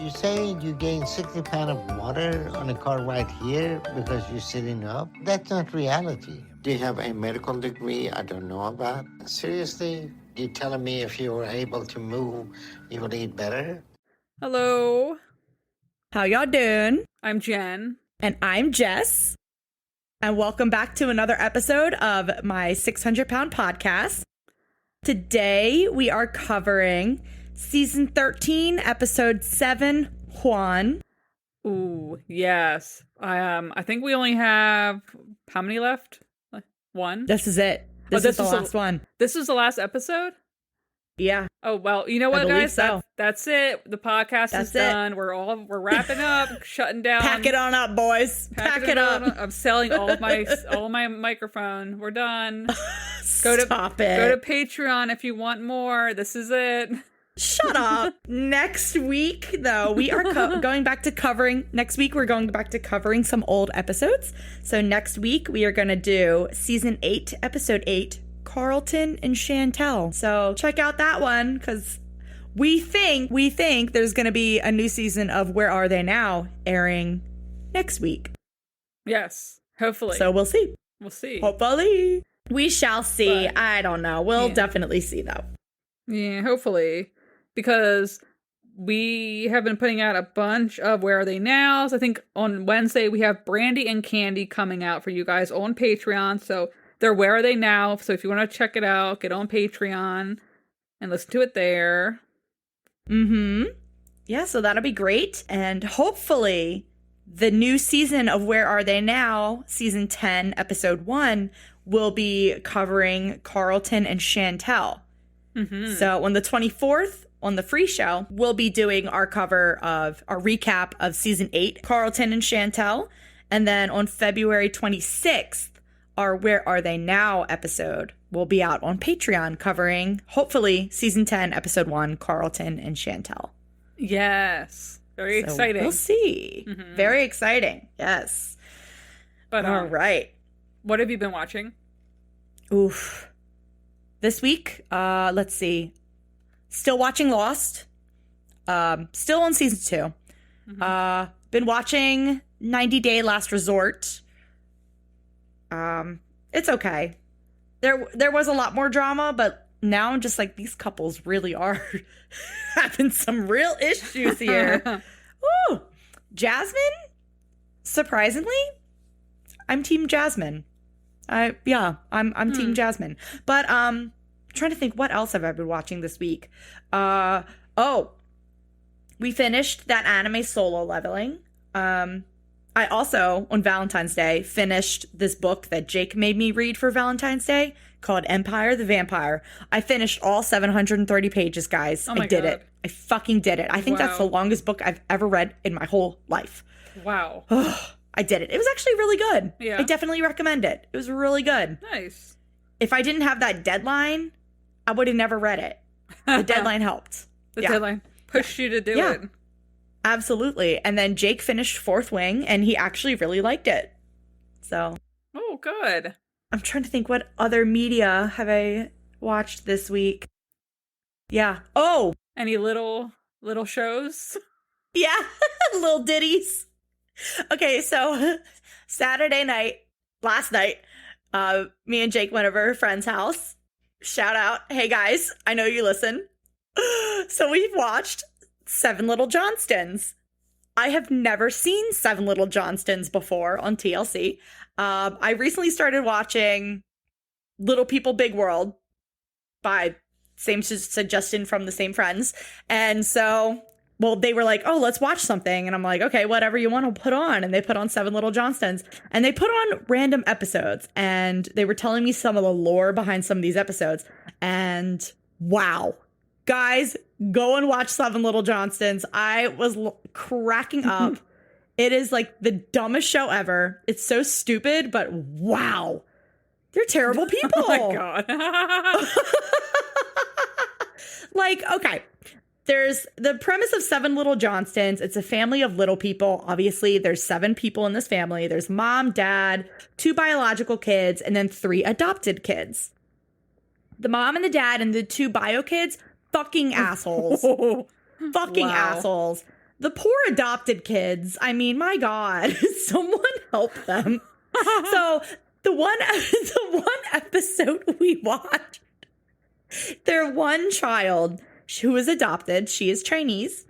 you say you gained 60 pounds of water on a car ride here because you're sitting up? That's not reality. Do you have a medical degree I don't know about? Seriously? You telling me if you were able to move, you would eat better? Hello, How y'all doing? I'm Jen. And I'm Jess. And welcome back to another episode of my 600-pound podcast. Today we are covering season 13, episode 7, Juan. Ooh, yes. I think we only have how many left? One. This is it. This is the last one. This is the last episode? Yeah. Oh, well, you know what, guys? So. That's it. The podcast is done. We're wrapping up, shutting down. Pack it on up, boys. Pack it up. I'm selling all of my microphone. We're done. Stop it. Go to Patreon if you want more. This is it. Shut up. Next week, though, we are going back to covering some old episodes. So next week, we are going to do season 8, episode 8, Carlton and Chantel. So check out that one, because we think there's going to be a new season of Where Are They Now airing next week. Yes, hopefully. So we'll see. We'll see. Hopefully. We shall see. But, I don't know. We'll definitely see, though. Yeah, hopefully. Because we have been putting out a bunch of Where Are They Now? So I think on Wednesday we have Brandy and Candy coming out for you guys on Patreon. So they're Where Are They Now? So if you want to check it out, get on Patreon and listen to it there. Yeah, so that'll be great. And hopefully the new season of Where Are They Now? Season 10, episode 1 will be covering Carlton and Chantel. So on the 24th, on the free show, we'll be doing our recap of season 8, Carlton and Chantel. And then on February 26th, our Where Are They Now episode will be out on Patreon covering, hopefully, season 10, episode 1, Carlton and Chantel. Yes. Very exciting. We'll see. Very exciting. Yes. But all right. What have you been watching? Oof. This week, let's see. Still watching Lost. Still on season 2. Been watching 90 Day Last Resort. It's okay. There was a lot more drama, but now I'm just like, these couples really are having some real issues here. Ooh. Jasmine? Surprisingly, I'm Team Jasmine. I'm Team Jasmine. But trying to think, what else have I been watching this week? We finished that anime Solo Leveling. I also, on Valentine's Day, finished this book that Jake made me read for Valentine's Day called Empire the Vampire. I finished all 730 pages, guys. I did it. I fucking did it. I think that's the longest book I've ever read in my whole life. Wow. I did it. It was actually really good. Yeah. I definitely recommend it. It was really good. Nice. If I didn't have that deadline, I would have never read it. The deadline helped. The deadline pushed you to do it. Absolutely. And then Jake finished Fourth Wing, and he actually really liked it. So. Oh, good. I'm trying to think, what other media have I watched this week? Yeah. Oh. Any little shows? Yeah. Little ditties. Okay, so Saturday night, last night, me and Jake went over a friend's house. Shout out. Hey, guys, I know you listen. So we've watched 7 Little Johnstons. I have never seen 7 Little Johnstons before on TLC. I recently started watching Little People Big World by same suggestion from the same friends. And so, they were like, oh, let's watch something. And I'm like, okay, whatever you want to put on. And they put on 7 Little Johnstons. And they put on random episodes. And they were telling me some of the lore behind some of these episodes. And wow. Guys, go and watch 7 Little Johnstons. I was cracking up. It is like the dumbest show ever. It's so stupid, but wow. They're terrible people. Oh my God. Like, okay. There's the premise of 7 Little Johnstons. It's a family of little people. Obviously, there's 7 people in this family. There's mom, dad, 2 biological kids, and then 3 adopted kids. The mom and the dad and the 2 bio kids, fucking assholes. Fucking assholes. the poor adopted kids. I mean, my God, someone help them. So the one episode we watched, their one child who was adopted, she is Chinese.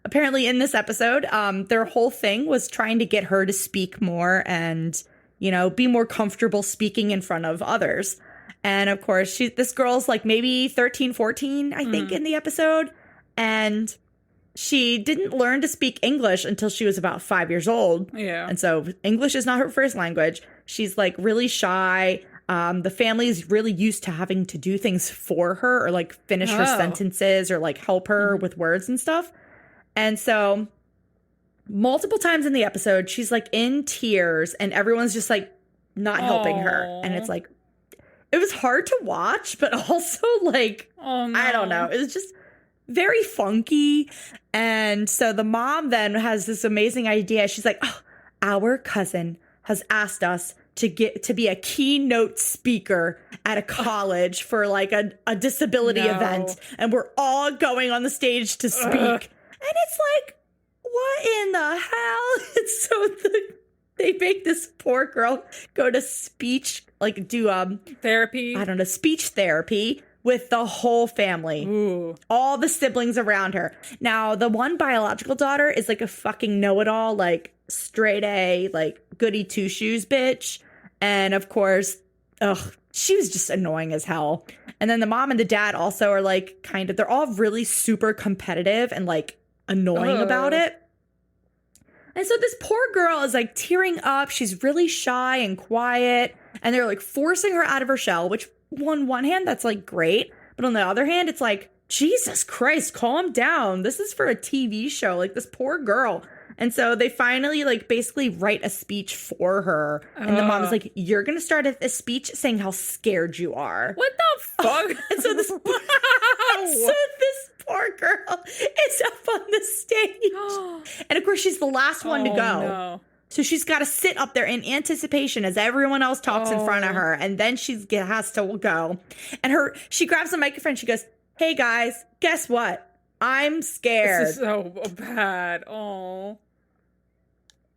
Apparently in this episode, their whole thing was trying to get her to speak more and, you know, be more comfortable speaking in front of others. And of course, this girl's like maybe 13, 14, I think, in the episode. And she didn't learn to speak English until she was about 5 years old. Yeah. And so English is not her first language. She's like really shy. The family is really used to having to do things for her or like finish her sentences or like help her with words and stuff. And so multiple times in the episode, she's like in tears and everyone's just like not helping her. And it's like, it was hard to watch, but also like, I don't know. It was just very funky. And so the mom then has this amazing idea. She's like, oh, our cousin has asked us to get to be a keynote speaker at a college for like a disability event. And we're all going on the stage to speak. And it's like, what in the hell? So they make this poor girl go to speech, like do therapy. I don't know, speech therapy with the whole family. Ooh. All the siblings around her. Now, the one biological daughter is like a fucking know-it-all, like straight A, like goody two-shoes bitch. And of course, she was just annoying as hell. And then the mom and the dad also are like kind of, they're all really super competitive and like annoying about it. And so this poor girl is like tearing up. She's really shy and quiet. And they're like forcing her out of her shell, which on one hand, that's like great. But on the other hand, it's like, Jesus Christ, calm down. This is for a TV show. Like this poor girl. And so they finally like basically write a speech for her. And the mom is like, you're going to start a speech saying how scared you are. What the fuck? And so this poor girl is up on the stage. And of course, she's the last one to go. No. So she's got to sit up there in anticipation as everyone else talks in front of her. And then she has to go. And she grabs the microphone. She goes, hey, guys, guess what? I'm scared. This is so bad. Oh.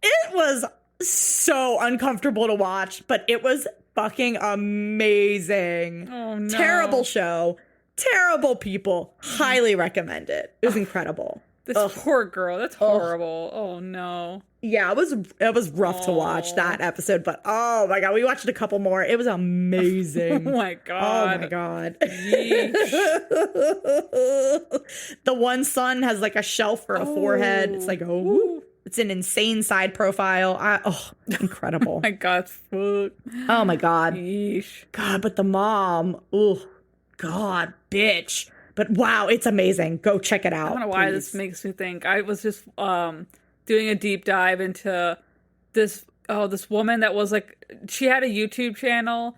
It was so uncomfortable to watch, but it was fucking amazing. Oh, no. Terrible show. Terrible people. Highly recommend it. It was incredible. This poor girl. That's horrible. Oh, no. Yeah, it was rough to watch that episode, but oh my God, we watched a couple more. It was amazing. Oh my God. Oh my God. The one son has like a shelf for a forehead. It's like, it's an insane side profile. Incredible. Oh my God. Fuck. Oh my God. Yeesh. God, but the mom, God, bitch. But wow, it's amazing. Go check it out. I don't know why this makes me think. I was just doing a deep dive into this woman that was like, she had a YouTube channel.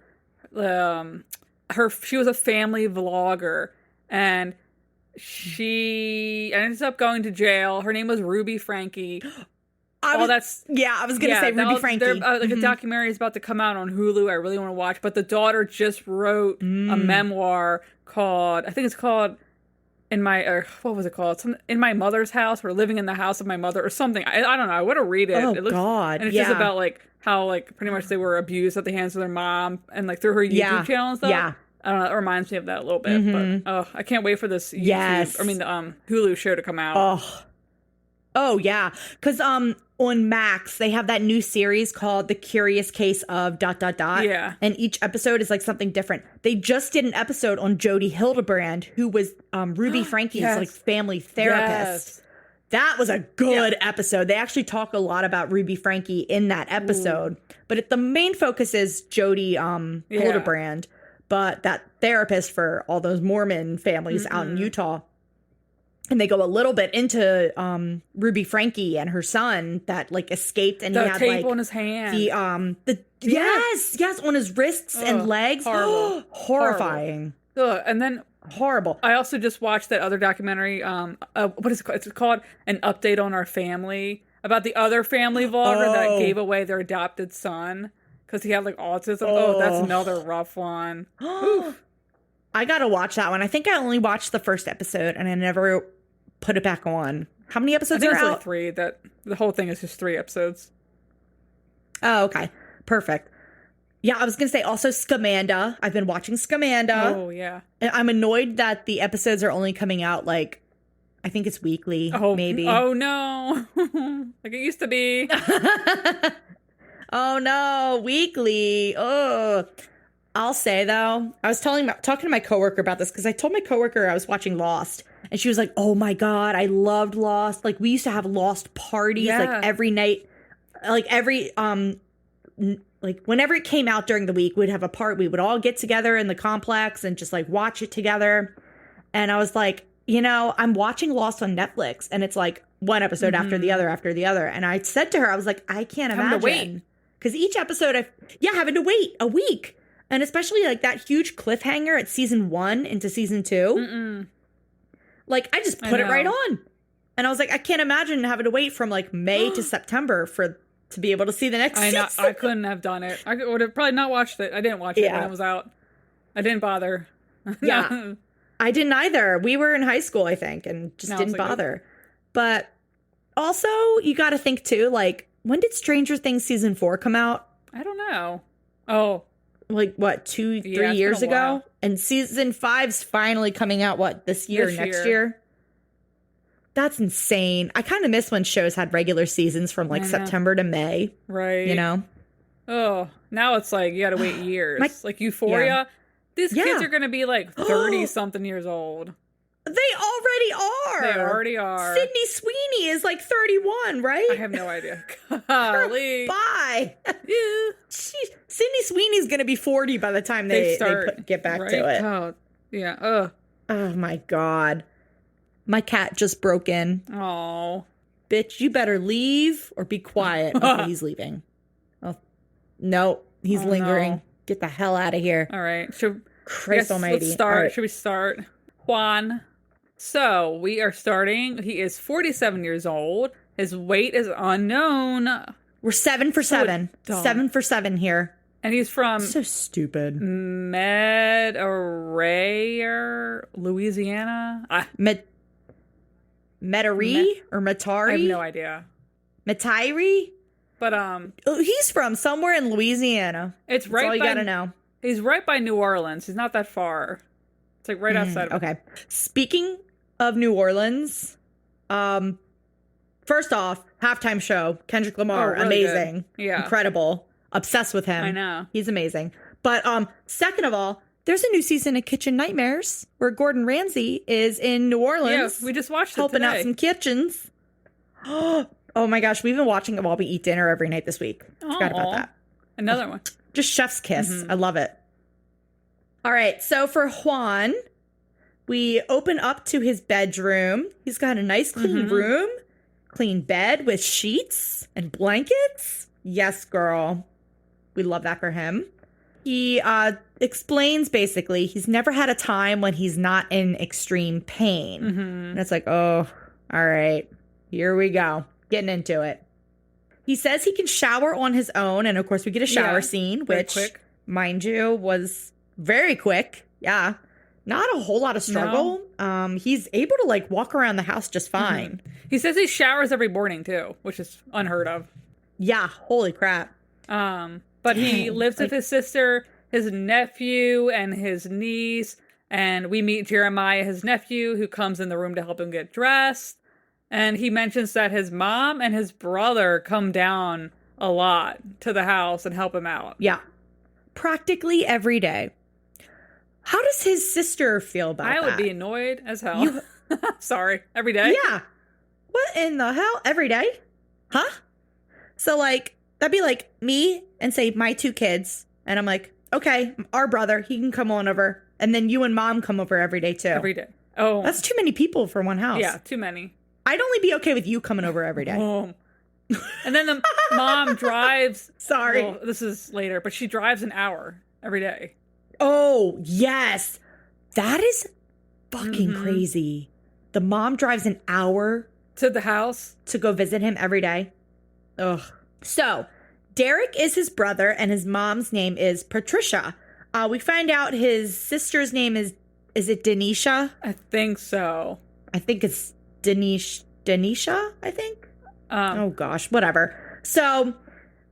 She was a family vlogger, and she ended up going to jail. Her name was Ruby Frankie. I was gonna say Ruby Frankie. A documentary is about to come out on Hulu. I really want to watch, but the daughter just wrote a memoir called, I think it's called what was it called? In My Mother's House, or Living in the House of My Mother, or something. I don't know. I want to read it. Oh, it looks, God. And it's just about like how like pretty much they were abused at the hands of their mom and like through her YouTube channel and stuff. Yeah. I don't know. It reminds me of that a little bit. But I can't wait for this YouTube, the Hulu show to come out. Oh yeah. Because on Max, they have that new series called The Curious Case of ... Yeah. And each episode is like something different. They just did an episode on Jodi Hildebrand, who was Ruby Frankie's like family therapist. Yes. That was a good episode. They actually talk a lot about Ruby Frankie in that episode. But the main focus is Jodi Hildebrand, but that therapist for all those Mormon families out in Utah. And they go a little bit into Ruby Frankie and her son that like escaped, and the he had tape like on his hand. Yes, on his wrists and legs. Horrifying. And then horrible. I also just watched that other documentary. What is it called? It's called An Update on Our Family, about the other family vlogger that gave away their adopted son because he had like autism. That's another rough one. I gotta watch that one. I think I only watched the first episode and I never put it back on. How many I episodes think are it's out? like 3. That the whole thing is just 3 episodes. Oh, okay. Perfect. Yeah, I was going to say also Scamanda. I've been watching Scamanda. Oh yeah. And I'm annoyed that the episodes are only coming out like, I think it's weekly, Oh maybe. Oh no. Like it used to be. Oh no, weekly. Oh. I'll say though, I was talking to my coworker about this because I told my coworker I was watching Lost, and she was like, "Oh my god, I loved Lost. Like we used to have Lost parties like every night, like every like whenever it came out during the week, we'd have a part. We would all get together in the complex and just like watch it together." And I was like, I'm watching Lost on Netflix, and it's like one episode after the other. And I said to her, I was like, I can't imagine because each episode, having to wait a week. And especially like that huge cliffhanger at season 1 into season 2. Like I just put it right on. And I was like, I can't imagine having to wait from like May to September to be able to see the next season. I couldn't have done it. I would have probably not watched it. I didn't watch it when it was out. I didn't bother. Yeah. I didn't either. We were in high school, I think, and just didn't bother. But also, you got to think too, like, when did Stranger Things season 4 come out? I don't know. Oh. Like what, 2-3 years ago? And season 5's finally coming out next year? That's insane. I kind of miss when shows had regular seasons from like September to May. Right. Oh, now it's like you gotta wait years. Like Euphoria. Yeah. These kids are gonna be like 30 something years old. They already are. Sydney Sweeney is like 31, right? I have no idea. Golly. Bye. Yeah. Sydney Sweeney's going to be 40 by the time they get back to it. Oh, yeah. Ugh. Oh, my God. My cat just broke in. Oh. Bitch, you better leave or be quiet. Okay, he's leaving. Oh, no, he's lingering. No. Get the hell out of here. All right. Christ almighty. Let's start. Right. Should we start? Juan. So we are starting. He is 47 years old. His weight is unknown. We're 7 for 7. 7 for 7 here. And he's from so stupid. Metairie, Louisiana. Metairie or Metairie? I have no idea. Metairie? But he's from somewhere in Louisiana. It's right. That's all you gotta know. He's right by New Orleans. He's not that far. It's like right outside of it. Okay. Speaking of New Orleans, first off, halftime show, Kendrick Lamar, really amazing. Good. Yeah. Incredible. Obsessed with him. I know. He's amazing. But second of all, there's a new season of Kitchen Nightmares where Gordon Ramsay is in New Orleans. Yeah, we just watched it helping out some kitchens. Oh my gosh, we've been watching it while we eat dinner every night this week. Forgot about that. Another one. Just chef's kiss. I love it. All right, so for Juan, we open up to his bedroom. He's got a nice clean room, clean bed with sheets and blankets. Yes, girl. We love that for him. He explains basically he's never had a time when he's not in extreme pain. And it's like, oh, all right, here we go. Getting into it. He says he can shower on his own. And of course, we get a shower scene, which, mind you, was very quick. Yeah. Not a whole lot of struggle. No. He's able to like walk around the house just fine. He says he showers every morning too, which is unheard of. Yeah. Holy crap. But he lives with his sister, his nephew, and his niece. And we meet Jeremiah, his nephew, who comes in the room to help him get dressed. And he mentions that his mom and his brother come down a lot to the house and help him out. Yeah. Practically every day. How does his sister feel about that? I would be annoyed as hell. Sorry. Every day? Yeah. What in the hell? Every day? Huh? So, like, that'd be like me and say my 2 kids. And I'm like, okay, our brother, he can come on over. And then you and mom come over every day, too. Every day. Oh. That's too many people for one house. Yeah, too many. I'd only be okay with you coming over every day. Oh. And then the mom drives. Sorry. Well, this is later, but she drives an hour every day. Oh, yes. That is fucking crazy. The mom drives an hour to the house to go visit him every day. Ugh. So, Derek is his brother, and his mom's name is Patricia. We find out his sister's name is it Denisha? I think so. I think it's Denisha. Denisha, I think. Oh gosh, whatever. So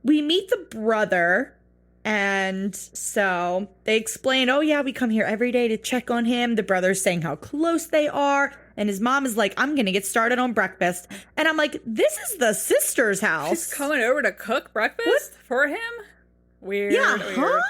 we meet the brother, and so they explain, oh yeah, we come here every day to check on him. The brother's saying how close they are, and his mom is like, I'm gonna get started on breakfast. And I'm like, this is the sister's house. She's coming over to cook breakfast for him? Weird. Yeah, weird. huh?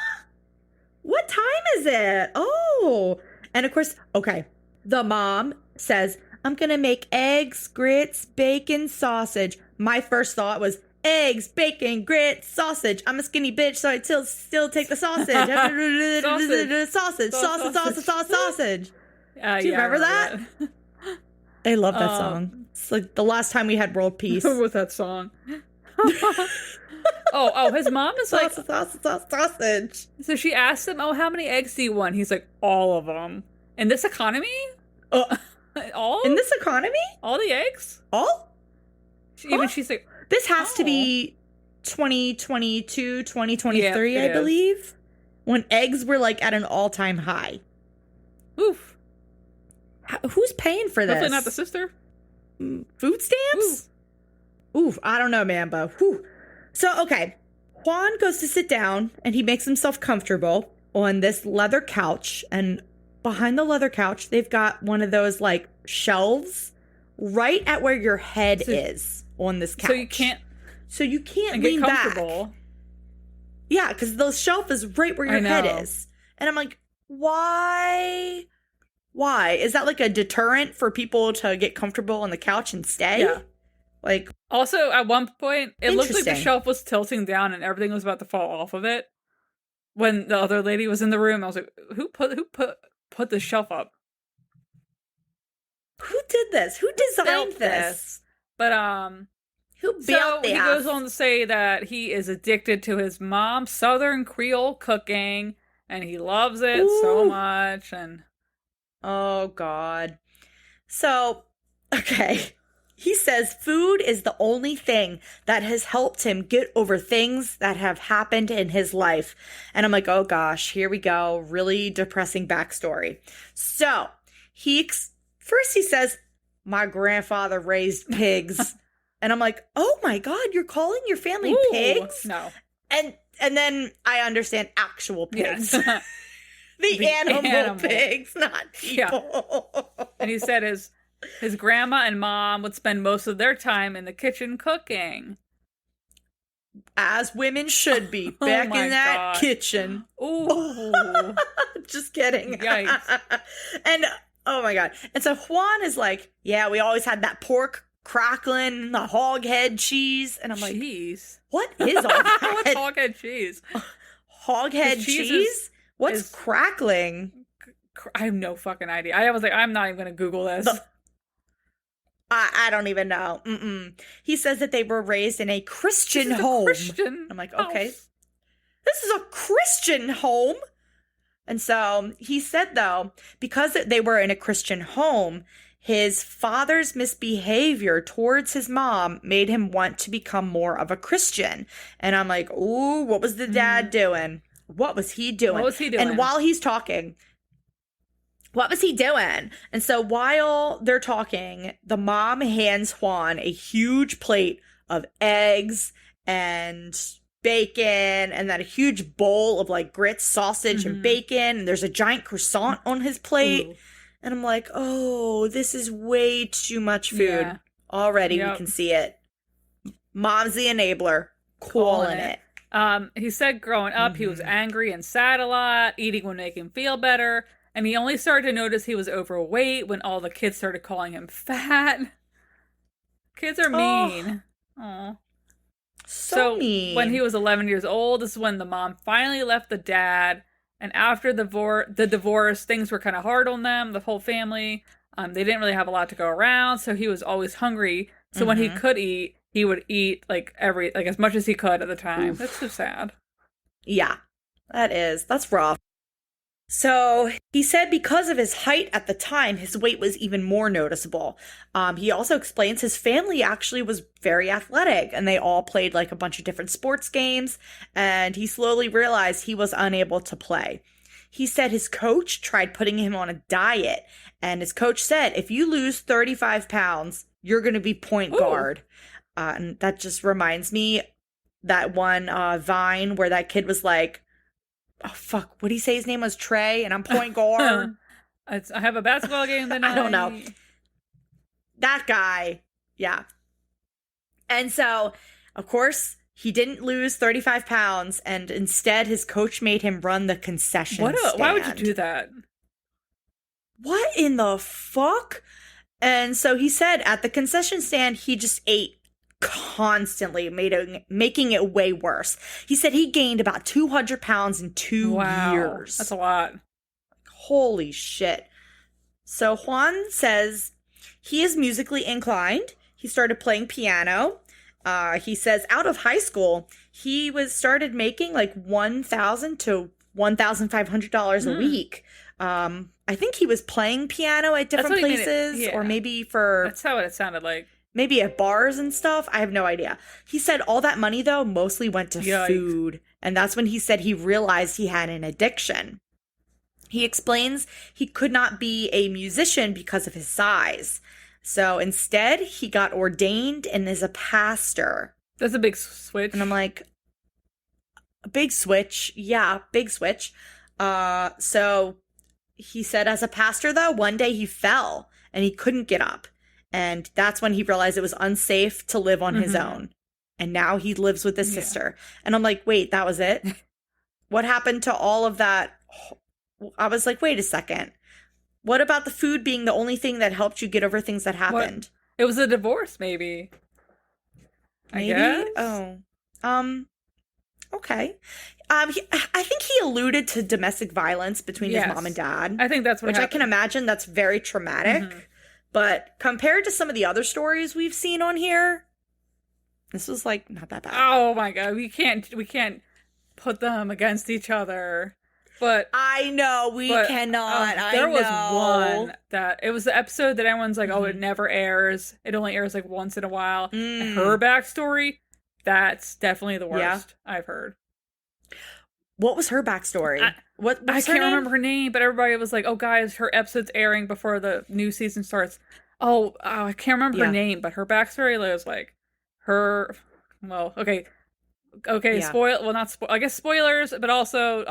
What time is it? Oh. And of course, okay, the mom says, I'm gonna make eggs, grits, bacon, sausage. My first thought was eggs, bacon, grits, sausage. I'm a skinny bitch, so I still take the sausage. Sausage. Do you remember that? I love that song. It's like the last time we had world peace. With that song. His mom is like... Sausage. So she asked him, how many eggs do you want? He's like, all of them. In this economy? All? In this economy? All the eggs? All? She's like... This has to be 2022, 2023, I believe. When eggs were like at an all-time high. Oof. Who's paying for this? Definitely not the sister. Food stamps? Oof, I don't know, man, but whew. So, okay. Juan goes to sit down, and he makes himself comfortable on this leather couch. And behind the leather couch, they've got one of those, like, shelves right at where your head is on this couch. So you can't lean back. Yeah, because the shelf is right where your head is. And I'm like, why? Why? Is that like a deterrent for people to get comfortable on the couch and stay? Yeah. Like, also, at one point, it looked like the shelf was tilting down and everything was about to fall off of it. When the other lady was in the room, I was like, who put the shelf up? Who did this? Who designed this? But who built he goes on to say that he is addicted to his mom's Southern Creole cooking, and he loves it so much. And oh God. So, okay. He says food is the only thing that has helped him get over things that have happened in his life. And I'm like, oh gosh, here we go. Really depressing backstory. So first he says, my grandfather raised pigs. And I'm like, oh my God, you're calling your family pigs? No. And then I understand actual pigs. Yes. the animal pigs, not people. Yeah. And he said his grandma and mom would spend most of their time in the kitchen cooking. As women should be, back in that kitchen. Ooh. Just kidding. Yikes. And, oh my God. And so Juan is like, yeah, we always had that pork crackling, the hog head cheese. And I'm like, what is all that? What's hog head cheese? Hog head cheese? What's crackling? I have no fucking idea. I was like, I'm not even going to Google this. I don't even know. He says that they were raised in a Christian home. I'm like, okay, this is a Christian home. And so he said, though, because they were in a Christian home, his father's misbehavior towards his mom made him want to become more of a Christian. And I'm like, ooh, what was the dad doing? What was he doing? And while he's talking, what was he doing? And so while they're talking, the mom hands Juan a huge plate of eggs and bacon and then a huge bowl of like grits, sausage, and bacon. And there's a giant croissant on his plate. Ooh. And I'm like, oh, this is way too much food. Yeah. Already we can see it. Mom's the enabler. Calling it. He said growing up, he was angry and sad a lot. Eating would make him feel better. And he only started to notice he was overweight when all the kids started calling him fat. Kids are mean. Oh. So mean. When he was 11 years old, this is when the mom finally left the dad. And after the divorce, things were kind of hard on them, the whole family. They didn't really have a lot to go around, so he was always hungry. So when he could eat, he would eat like as much as he could at the time. Oof. That's so sad. Yeah, that's rough. So he said because of his height at the time, his weight was even more noticeable. He also explains his family actually was very athletic and they all played like a bunch of different sports games. And he slowly realized he was unable to play. He said his coach tried putting him on a diet. And his coach said, if you lose 35 pounds, You're going to be point guard. And that just reminds me that one Vine where that kid was like, oh, fuck, what did he say his name was? Trey, and I'm point guard. I have a basketball game tonight. I don't know. That guy. Yeah. And so, of course, he didn't lose 35 pounds, and instead his coach made him run the concession stand. Why would you do that? What in the fuck? And so he said at the concession stand, he just ate constantly, making it way worse. He said he gained about 200 pounds in 2 years. That's a lot. Holy shit. So Juan says he is musically inclined. He started playing piano. He says out of high school, he started making like $1,000 to $1,500 a week. I think he was playing piano at different places, or maybe That's how it sounded like. Maybe at bars and stuff. I have no idea. He said all that money, though, mostly went to food. And that's when he said he realized he had an addiction. He explains he could not be a musician because of his size. So instead, he got ordained and is a pastor. That's a big switch. And I'm like, a big switch. Yeah, big switch. So he said as a pastor, though, one day he fell and he couldn't get up. And that's when he realized it was unsafe to live on his own. And now he lives with his sister. And I'm like, wait, that was it? What happened to all of that? I was like, wait a second. What about the food being the only thing that helped you get over things that happened? It was a divorce, maybe. I guess? Oh. Okay. I think he alluded to domestic violence between his mom and dad. I think that's what happened. I can imagine that's very traumatic. But compared to some of the other stories we've seen on here, this was like not that bad. Oh my god, we can't put them against each other. But I know we cannot. There was one that it was the episode that everyone's like, oh, it never airs. It only airs like once in a while. And her backstory, that's definitely the worst I've heard. What was her backstory? I can't remember her name, but everybody was like, oh, guys, her episode's airing before the new season starts. Oh, I can't remember her name, but her backstory was like her. Well, okay. Spoil. Well, not spoil. I guess spoilers, but also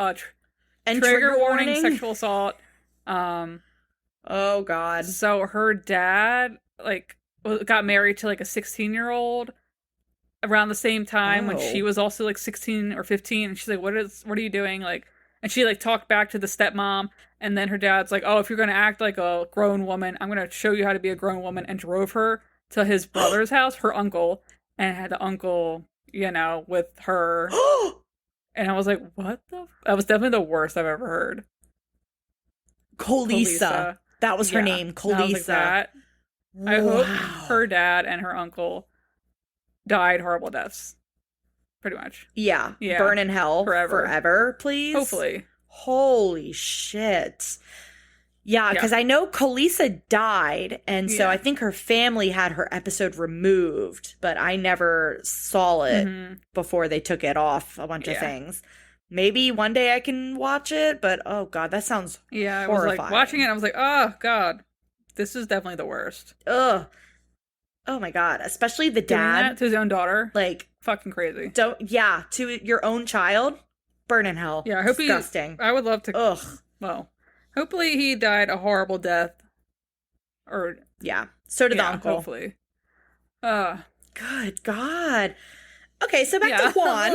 trigger warning, sexual assault. Oh God. So her dad got married to like a 16-year-old around the same time when she was also like 16 or 15, and she's like, what are you doing? Like, and she like talked back to the stepmom, and then her dad's like, oh, if you're gonna act like a grown woman, I'm gonna show you how to be a grown woman, and drove her to his brother's house, her uncle, and had the uncle, with her. And I was like, what the? That was definitely the worst I've ever heard. Colisa. That was her name, Colisa. I hope her dad and her uncle died horrible deaths. Pretty much. Yeah. Burn in hell forever, please. Hopefully. Holy shit. Yeah, because I know Colisa died, and so I think her family had her episode removed, but I never saw it before they took it off a bunch of things. Maybe one day I can watch it, but oh God, that sounds horrifying. I was like watching it, I was like, oh God, this is definitely the worst. Ugh. Oh my God, especially the dad. Doing that to his own daughter. Like, fucking crazy. To your own child. Burn in hell. Yeah, I hope disgusting. I would love to. Ugh. Well, hopefully he died a horrible death. Or so did the uncle. Hopefully. Good God. Okay, so back to Juan.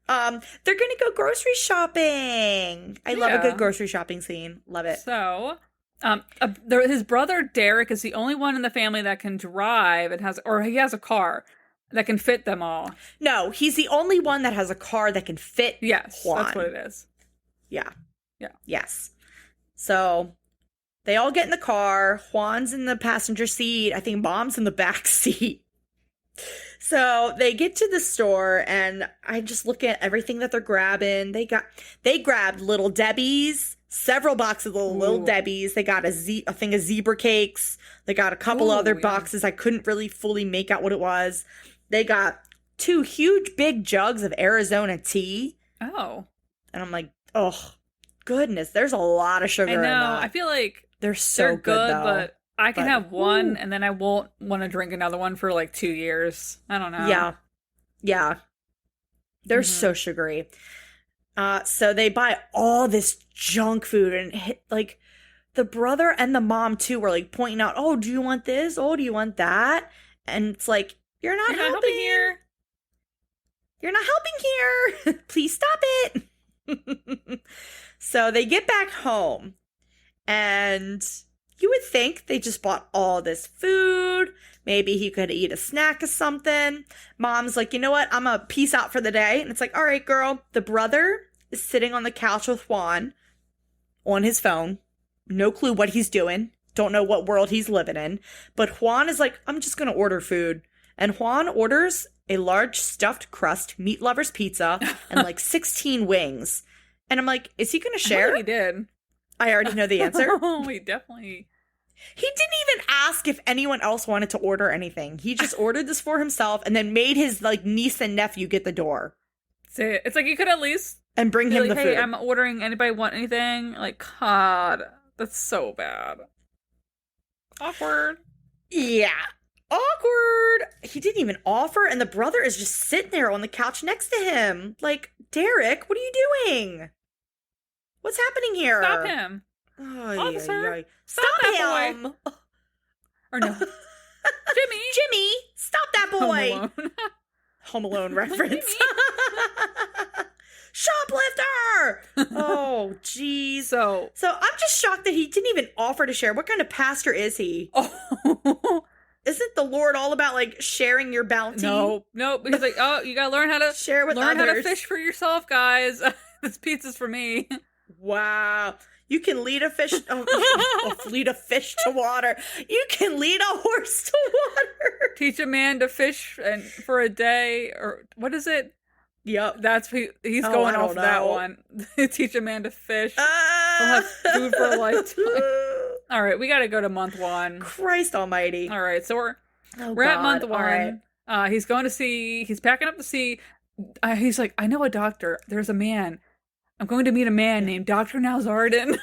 They're gonna go grocery shopping. I love a good grocery shopping scene. Love it. So, his brother Derek is the only one in the family that can drive and he has a car that can fit them all. No, he's the only one that has a car that can fit. Yes, Juan. that's what it is. Yeah. Yes. So they all get in the car. Juan's in the passenger seat. I think Mom's in the back seat. So they get to the store, and I just look at everything that they're grabbing. They grabbed Little Debbie's, several boxes of Little Debbie's. They got a thing of zebra cakes. They got a couple other boxes. I couldn't really fully make out what it was. They got 2 huge big jugs of Arizona tea. Oh. And I'm like, oh, goodness. There's a lot of sugar in that. I feel like they're so good, though. But I can But, have one, ooh. and then I won't want to drink another one for like 2 years. I don't know. Yeah. Yeah. They're Mhm. so sugary. So they buy all this junk food and like the brother and the mom too were like pointing out, oh, do you want this? Oh, do you want that? And it's like, you're not helping here. You're not helping here. Please stop it. So they get back home and you would think they just bought all this food. Maybe he could eat a snack or something. Mom's like, you know what? I'm going to peace out for the day. And it's like, all right, girl. The brother is sitting on the couch with Juan on his phone. No clue what he's doing. Don't know what world he's living in. But Juan is like, I'm just going to order food. And Juan orders a large stuffed crust meat lover's pizza and like 16 wings. And I'm like, is he going to share? He did. I already know the answer. Oh, he definitely. He didn't even ask if anyone else wanted to order anything. He just ordered this for himself and then made his like niece and nephew get the door It's like you could at least and bring him like, the hey, food. I'm ordering. Anybody want anything? Like, God, that's so bad. Awkward. Yeah. Awkward. He didn't even offer, and the brother is just sitting there on the couch next to him. Like, Derek, what are you doing? What's happening here? Stop him. Oh, Officer, Stop that him. Or no. Jimmy, stop that Home boy. Alone. Home Alone reference. Shoplifter! Oh, jeez. So I'm just shocked that he didn't even offer to share. What kind of pastor is he? oh Isn't the Lord all about like sharing your bounty? no, because like, oh, you gotta learn how to Share with learn how to others. fish for yourself, guys. This pizza's for me. Wow. You can lead a fish lead a fish to water. You can lead a horse to water. Teach a man to fish and for a day, or what is it? Yep. That's he's going off that one. Teach a man to fish. He'll have food for a lifetime. All right, we got to go to month 1. Christ almighty. All right, so we're God. at month 1. All right. He's packing up to see. He's like, I know a doctor. There's a man. I'm going to meet a man named Dr. Nalzardan.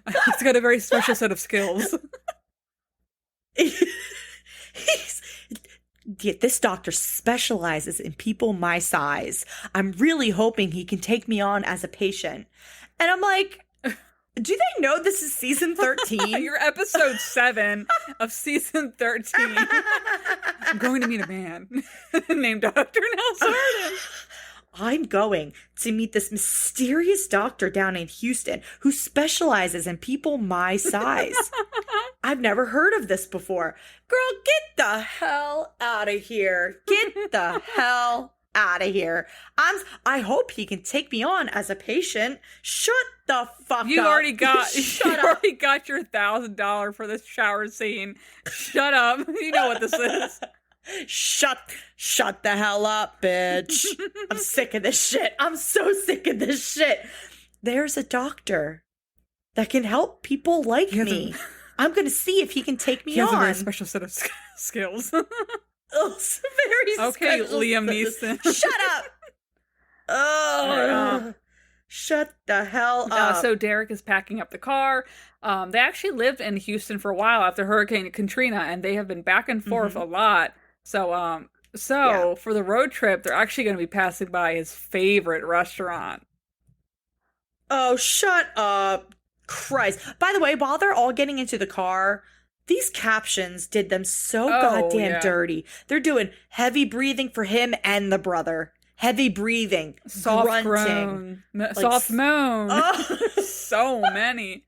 He's got a very special set of skills. This doctor specializes in people my size. I'm really hoping he can take me on as a patient. And I'm like, do they know this is season 13? You're episode 7 of season 13. I'm going to meet a man named Dr. Nalzardan. I'm going to meet this mysterious doctor down in Houston who specializes in people my size. I've never heard of this before. Girl, get the hell out of here. Get the hell out of here. I hope he can take me on as a patient. Shut the fuck up. You already got your $1,000 for this shower scene. Shut up. You know what this is. Shut the hell up, bitch. I'm sick of this shit. I'm so sick of this shit. There's a doctor that can help people like me. I'm going to see if he can take me on. He has a very special set of skills. Oh, very okay, special. Liam Neeson. Shut up. Oh, shut the hell up. So Derek is packing up the car. They actually lived in Houston for a while after Hurricane Katrina, and they have been back and forth a lot. So for the road trip, they're actually going to be passing by his favorite restaurant. Oh, shut up. Christ. By the way, while they're all getting into the car, these captions did them so goddamn dirty. They're doing heavy breathing for him and the brother. Heavy breathing. Soft grunting. groan. Soft moan. Oh. So many.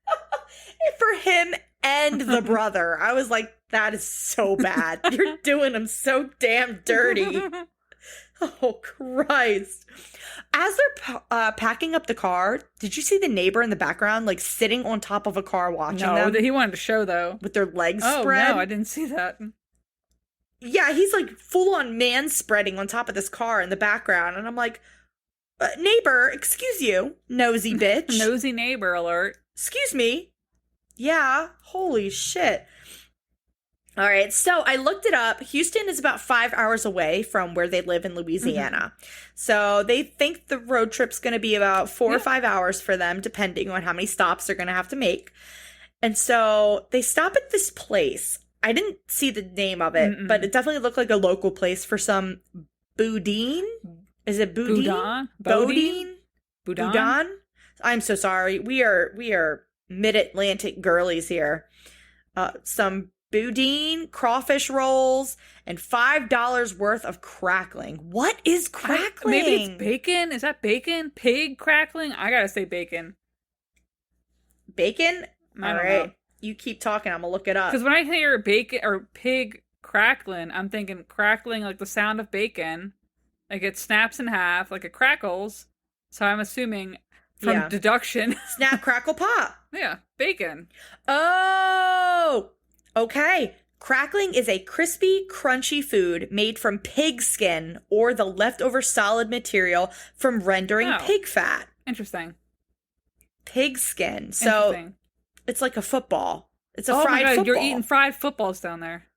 For him and the brother. I was like, that is so bad. You're doing them so damn dirty. Oh, Christ. As they're packing up the car, did you see the neighbor in the background, like sitting on top of a car watching them? No, he wanted to show, though. With their legs spread? spread? No, I didn't see that. Yeah, he's like full on man spreading on top of this car in the background. And I'm like, neighbor, excuse you, nosy bitch. Nosy neighbor alert. Excuse me. Yeah, holy shit. All right, so I looked it up. Houston is about 5 hours away from where they live in Louisiana. So they think the road trip's going to be about 4 or 5 hours for them, depending on how many stops they're going to have to make. And so they stop at this place. I didn't see the name of it, but it definitely looked like a local place for some boudin. Is it boudin? Boudin? Boudin? I'm so sorry. We are mid-Atlantic girlies here. Some boudin, crawfish rolls, and $5 worth of crackling. What is crackling? Maybe it's bacon? Is that bacon? Pig crackling? I gotta say bacon. Bacon? I All don't right. know. You keep talking. I'm going to look it up. Because when I hear bacon or pig crackling, I'm thinking crackling like the sound of bacon. Like it snaps in half, like it crackles. So I'm assuming from deduction. Snap, crackle, pop. Yeah, bacon. Oh, okay. Crackling is a crispy, crunchy food made from pig skin or the leftover solid material from rendering pig fat. Interesting. Pig skin. So it's like a football. It's a fried football. You're eating fried footballs down there.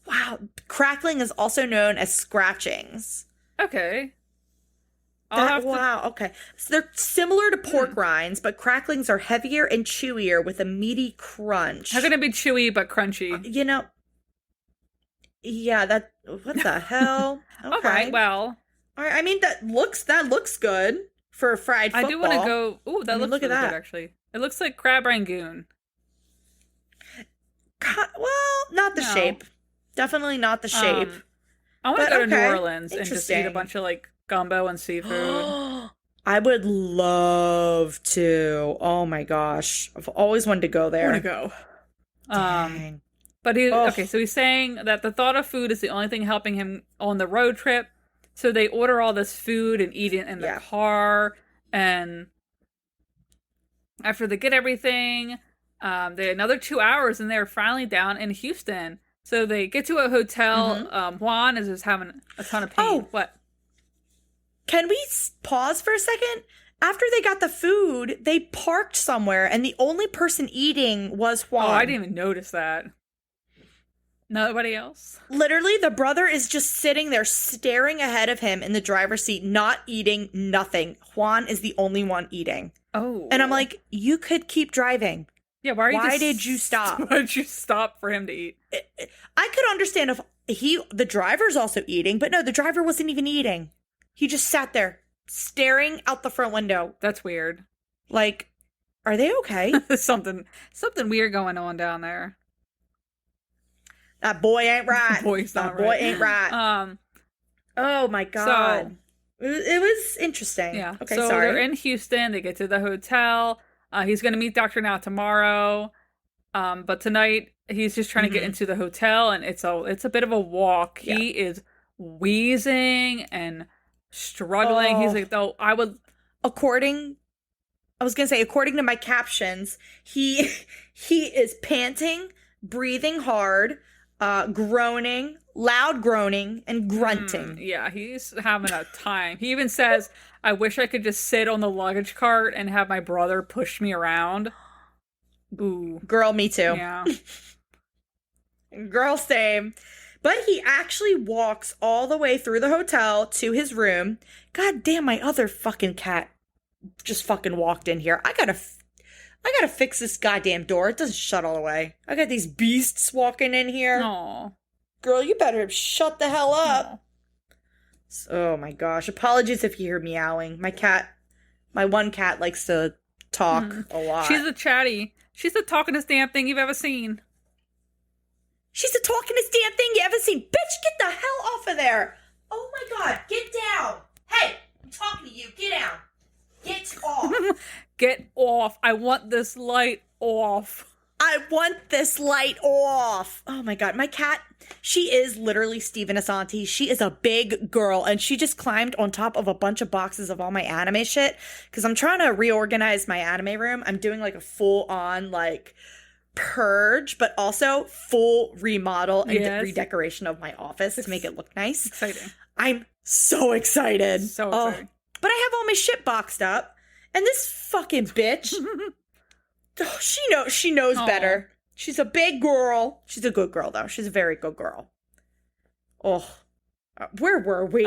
Wow. Crackling is also known as scratchings. Okay. Wow, okay. So they're similar to pork rinds, but cracklings are heavier and chewier with a meaty crunch. How can it be chewy but crunchy? What the hell? Okay. All right, well. All right, I mean, that looks good for a fried football. I do want to go, that looks look really at that. good, actually. It looks like crab rangoon. Well, not the shape. Definitely not the shape. I want to go to New Orleans and just eat a bunch of, like, gumbo and seafood. I would love to. Oh my gosh. I've always wanted to go there. I want to go. Dang. But so he's saying that the thought of food is the only thing helping him on the road trip. So they order all this food and eat it in the car. And after they get everything, they had another 2 hours and they're finally down in Houston. So they get to a hotel. Juan is just having a ton of pain. Oh, what? Can we pause for a second? After they got the food, they parked somewhere, and the only person eating was Juan. Oh, I didn't even notice that. Nobody else? Literally, the brother is just sitting there staring ahead of him in the driver's seat, not eating nothing. Juan is the only one eating. Oh. And I'm like, you could keep driving. Yeah, why did you stop? Why did you stop for him to eat? I could understand if the driver's also eating, but no, the driver wasn't even eating. He just sat there staring out the front window. That's weird. Like, are they okay? Something weird going on down there. That boy ain't right. That boy ain't right. Oh my God. So, it was interesting. Yeah. Okay, so sorry. they're in Houston. They get to the hotel. He's going to meet Dr. Now tomorrow. But tonight he's just trying to get into the hotel, and it's a bit of a walk. Yeah. He is wheezing and struggling. He's like, according to my captions, he is panting, breathing hard, groaning, loud groaning, and grunting. Yeah, he's having a time. He even says, I wish I could just sit on the luggage cart and have my brother push me around. Ooh. Girl, me too. Yeah. Girl, same. But he actually walks all the way through the hotel to his room. God damn, my other fucking cat just fucking walked in here. I gotta fix this goddamn door. It doesn't shut all the way. I got these beasts walking in here. Aw. Girl, you better shut the hell up. Aww. Oh my gosh. Apologies if you hear meowing. My one cat likes to talk a lot. She's a chatty. She's the talkingest damn thing you've ever seen. She's the talkingest damn thing you ever seen. Bitch, get the hell off of there. Oh my God, get down. Hey, I'm talking to you. Get down. Get off. Get off. I want this light off. I want this light off. Oh my God, my cat, she is literally Steven Asante. She is a big girl, and she just climbed on top of a bunch of boxes of all my anime shit because I'm trying to reorganize my anime room. I'm doing like a full-on like purge, but also full remodel and redecoration of my office to make it look nice. Exciting. I'm so excited. So exciting. But I have all my shit boxed up, and this fucking bitch, she knows better. She's a big girl. She's a good girl, though. She's a very good girl. Oh, where were we?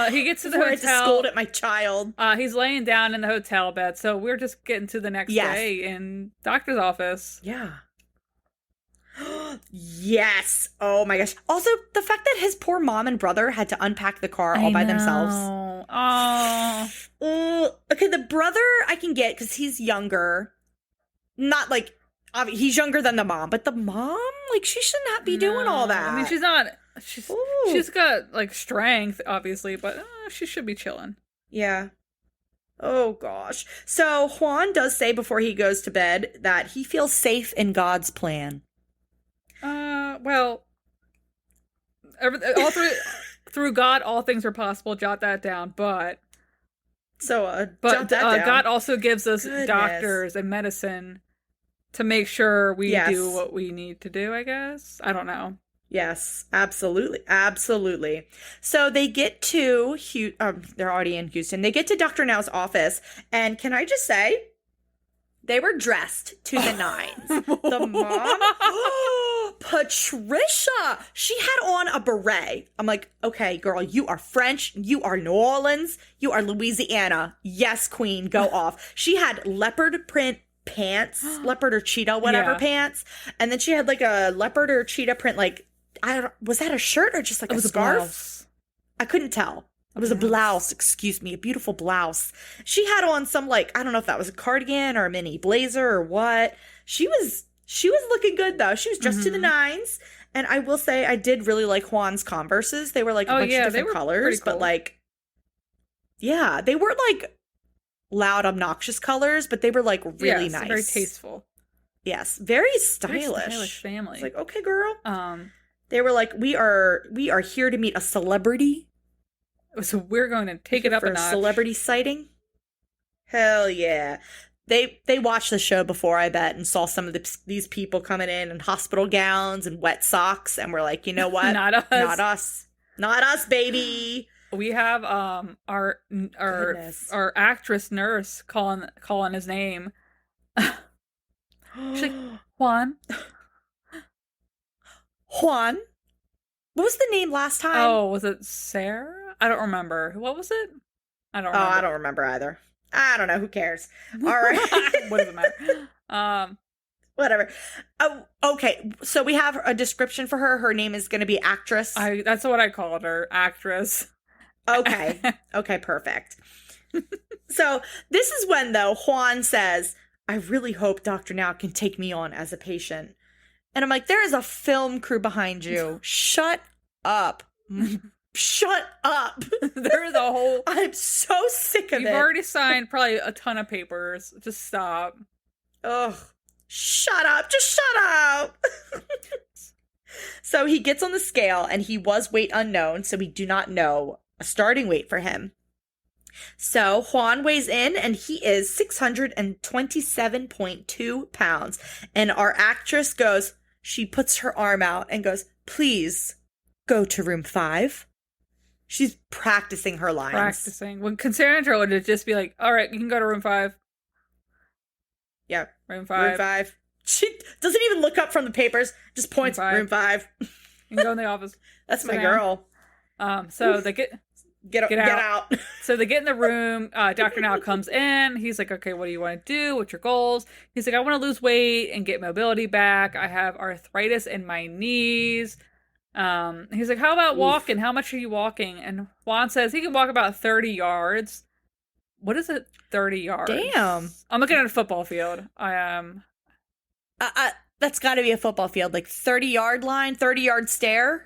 He gets to the Before I had to hotel. scold at my child. He's laying down in the hotel bed, so we're just getting to the next day in doctor's office. Yeah. Yes. Oh my gosh. Also, the fact that his poor mom and brother had to unpack the car all by themselves. Oh. Okay, the brother I can get because he's younger. Not like, he's younger than the mom, but the mom, like, she should not be doing all that. I mean, she's not. She's got like strength, obviously, but she should be chilling. Yeah. Oh gosh. So Juan does say before he goes to bed that he feels safe in God's plan. Well, through God, all things are possible. Jot that down. But jot that down. God also gives us doctors and medicine to make sure we do what we need to do. I guess, I don't know. Yes, absolutely. Absolutely. So they get to they're already in Houston. They get to Dr. Now's office, and can I just say, they were dressed to the nines. The mom, Patricia, she had on a beret. I'm like, okay, girl, you are French. You are New Orleans. You are Louisiana. Yes, queen, go off. She had leopard print pants, leopard or cheetah, whatever pants. And then she had like a leopard or cheetah print, like, was that a shirt or just like a scarf? Blouse. I couldn't tell. It was a blouse, excuse me, a beautiful blouse. She had on some, like, I don't know if that was a cardigan or a mini blazer or what. She was looking good though. She was dressed to the nines. And I will say I did really like Juan's Converses. They were like a bunch of different colors, cool. But like, yeah, they weren't like loud, obnoxious colors, but they were like really nice. Very tasteful. Yes, very stylish. Very stylish family. It's like, okay, girl. They were like, we are here to meet a celebrity. So we're going to take it up a notch. Celebrity sighting. Hell yeah. They watched the show before, I bet, and saw some of these people coming in hospital gowns and wet socks, and we're like, you know what? Not us. Not us. Not us, baby. We have our actress nurse calling his name. She's like, Juan. Juan? What was the name last time? Oh, was it Sarah? I don't remember. What was it? I don't remember. Oh, I don't remember either. I don't know. Who cares? All right. What does it matter? Whatever. Oh, okay. So we have a description for her. Her name is going to be actress. That's what I called her. Actress. Okay. Okay, perfect. So this is when, though, Juan says, I really hope Dr. Now can take me on as a patient. And I'm like, there is a film crew behind you. Shut up. Shut up. There is a whole... I'm so sick of it. You've already signed probably a ton of papers. Just stop. Ugh. Shut up. Just shut up. So he gets on the scale, and he was weight unknown, so we do not know a starting weight for him. So Juan weighs in, and he is 627.2 pounds. And our actress goes, she puts her arm out and goes, please go to room 5. She's practicing her lines. Practicing. When Cassandra would just be like, all right, you can go to room 5. Yeah. Room 5. Room 5. She doesn't even look up from the papers, just points at room 5. You can go in the office. That's my girl. So they get out. So they get in the room. Dr. Now comes in. He's like, okay, what do you want to do? What's your goals? He's like, I want to lose weight and get mobility back. I have arthritis in my knees. He's like, how about walking? How much are you walking? And Juan says he can walk about 30 yards. What is it? 30 yards. Damn. I'm looking at a football field. I am. That's got to be a football field. Like 30-yard line, 30-yard stare.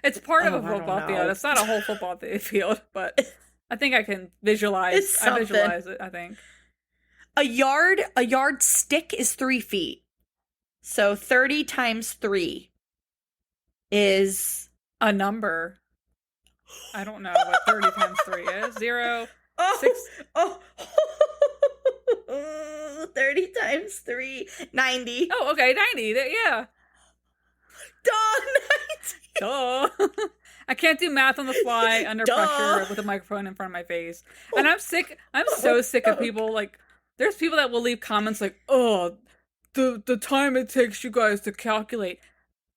It's part of a football field. It's not a whole football field, but I think I can visualize. I visualize it, I think. A yard stick is 3 feet. So 30 times 3 is a number. I don't know what 30 times 3 is. 0, 6. Oh. 30 times 3, 90. Oh, okay, 90. Yeah. Duh. I can't do math on the fly under pressure with a microphone in front of my face. And I'm sick. I'm so sick of people. Like, there's people that will leave comments like, oh, the time it takes you guys to calculate.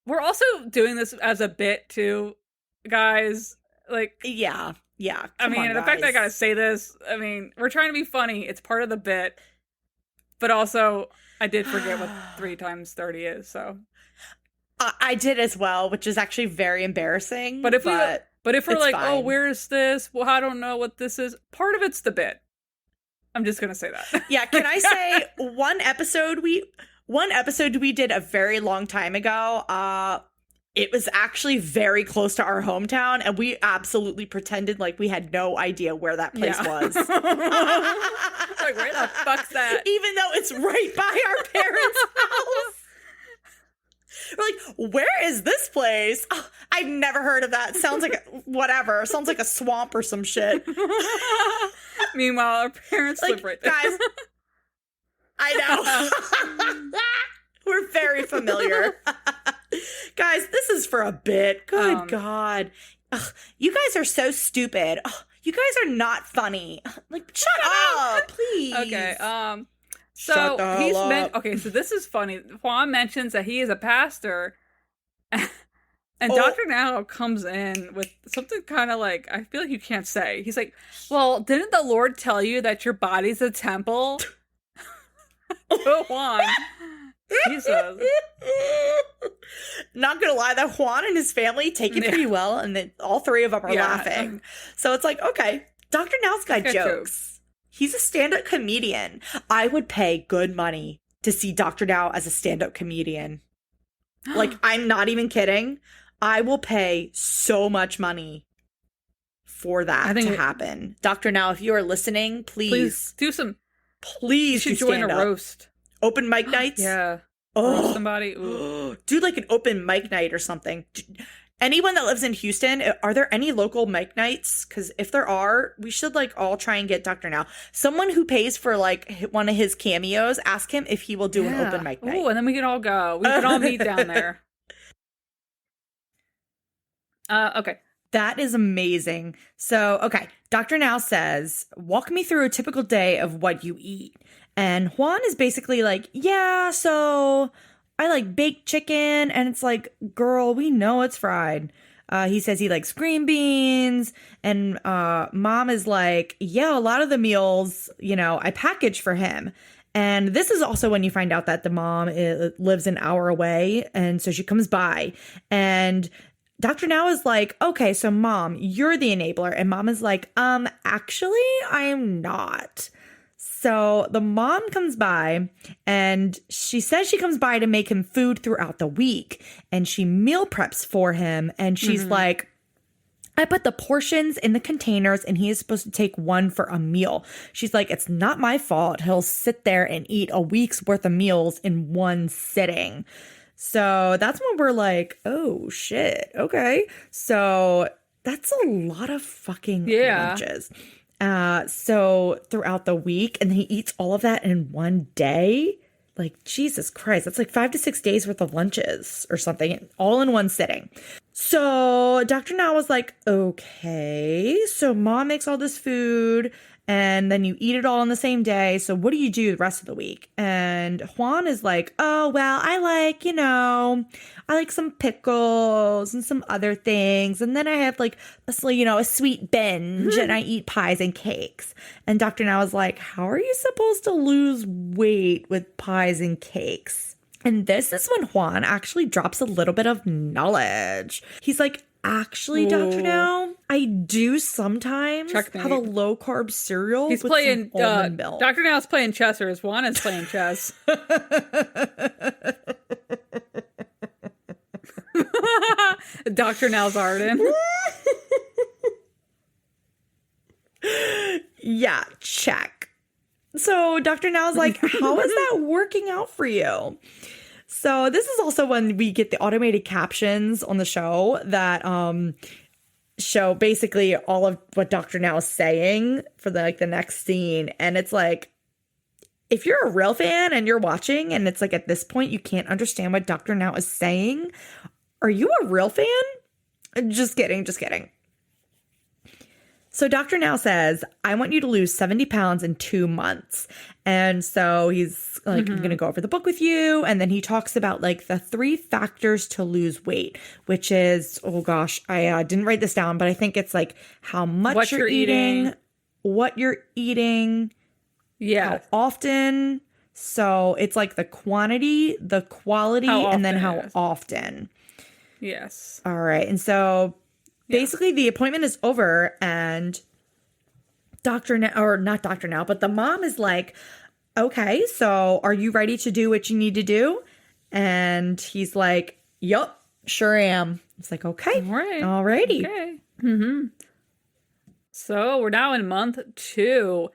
We're also doing this as a bit too, guys. Like, Yeah. I Come mean, on, the fact that I guys. gotta say this, I mean, we're trying to be funny. It's part of the bit. But also, I did forget what 3 times 30 is, so. I did as well, which is actually very embarrassing. But if we're it's like, oh, fine. where is this? Well, I don't know what this is. Part of it's the bit. I'm just gonna say that. Yeah, can I say one episode we did a very long time ago, it was actually very close to our hometown, and we absolutely pretended like we had no idea where that place was. Like, where the fuck's that? Even though it's right by our parents' house. We're like, where is this place? Oh, I've never heard of that. Sounds like whatever. Sounds like a swamp or some shit. Meanwhile, our parents live right there. Guys, I know. We're very familiar. Guys, this is for a bit. Good God. Ugh, you guys are so stupid. Ugh, you guys are not funny. Like, shut up, please. Okay, Shut so the hell up. okay, so this is funny. Juan mentions that he is a pastor, and Oh. Dr. Now comes in with something kind of like, I feel like you can't say. He's like, well, didn't the Lord tell you that your body's a temple? So Juan, Jesus. Not gonna lie, though, Juan and his family take it pretty well, and then all 3 of them are laughing. So it's like, okay, Dr. Now's got jokes. He's a stand-up comedian. I would pay good money to see Dr. Now as a stand-up comedian. Like, I'm not even kidding. I will pay so much money for that to happen. Dr. Now, if you are listening, please do some. Please you should join a roast. Open mic nights? Yeah. Oh. Roast somebody. Ooh. Do like an open mic night or something. Anyone that lives in Houston, are there any local mic nights? Because if there are, we should like all try and get Dr. Now. Someone who pays for like one of his cameos, ask him if he will do an open mic night. Ooh, and then we can all go. We can all meet down there. Okay. That is amazing. So, okay. Dr. Now says, walk me through a typical day of what you eat. And Juan is basically like, yeah, so I like baked chicken. And it's like, girl, we know it's fried. He says he likes green beans. And mom is like, yeah, a lot of the meals, I package for him. And this is also when you find out that the mom lives an hour away. And so she comes by. And Dr. Now is like, okay, so mom, you're the enabler. And mom is like, actually, I'm not. So the mom comes by and she says she comes by to make him food throughout the week. And she meal preps for him. And she's like, I put the portions in the containers and he is supposed to take one for a meal. She's like, it's not my fault. He'll sit there and eat a week's worth of meals in one sitting. So that's when we're like, oh, shit. Okay. So that's a lot of fucking lunches. So throughout the week, and then he eats all of that in one day. Like, Jesus Christ, that's like 5 to 6 days worth of lunches or something, all in one sitting. So Dr. Now was like, okay, so mom makes all this food and then you eat it all on the same day. So what do you do the rest of the week? And Juan is like, oh, well, I like some pickles and some other things. And then I have like a sweet binge and I eat pies and cakes. And Dr. Now is like, how are you supposed to lose weight with pies and cakes? And this is when Juan actually drops a little bit of knowledge. He's like, actually, Dr. Now, I do sometimes have a low carb cereal. He's with playing some almond milk. Dr. Now's playing chess, or Juan is playing chess. Dr. Now's Arden. Yeah, check. So Dr. Now's like, how is that working out for you? So this is also when we get the automated captions on the show that show basically all of what Dr. Now is saying for the next scene. And it's like, if you're a real fan and you're watching and it's like at this point you can't understand what Dr. Now is saying, are you a real fan? Just kidding. So Dr. Now says, I want you to lose 70 pounds in 2 months. And so he's like, I'm going to go over the book with you. And then he talks about like the 3 factors to lose weight, which is, oh gosh, I didn't write this down, but I think it's like how much What you're eating, what you're eating, how often. So it's like the quantity, the quality, and then how often. Yes. All right. And so basically the appointment is over and Dr. Now, or not Dr. Now, but the mom is like, okay, so are you ready to do what you need to do? And he's like, yup, sure am. It's like, okay. All right. Alrighty. Okay. Mm-hmm. So we're now in month 2.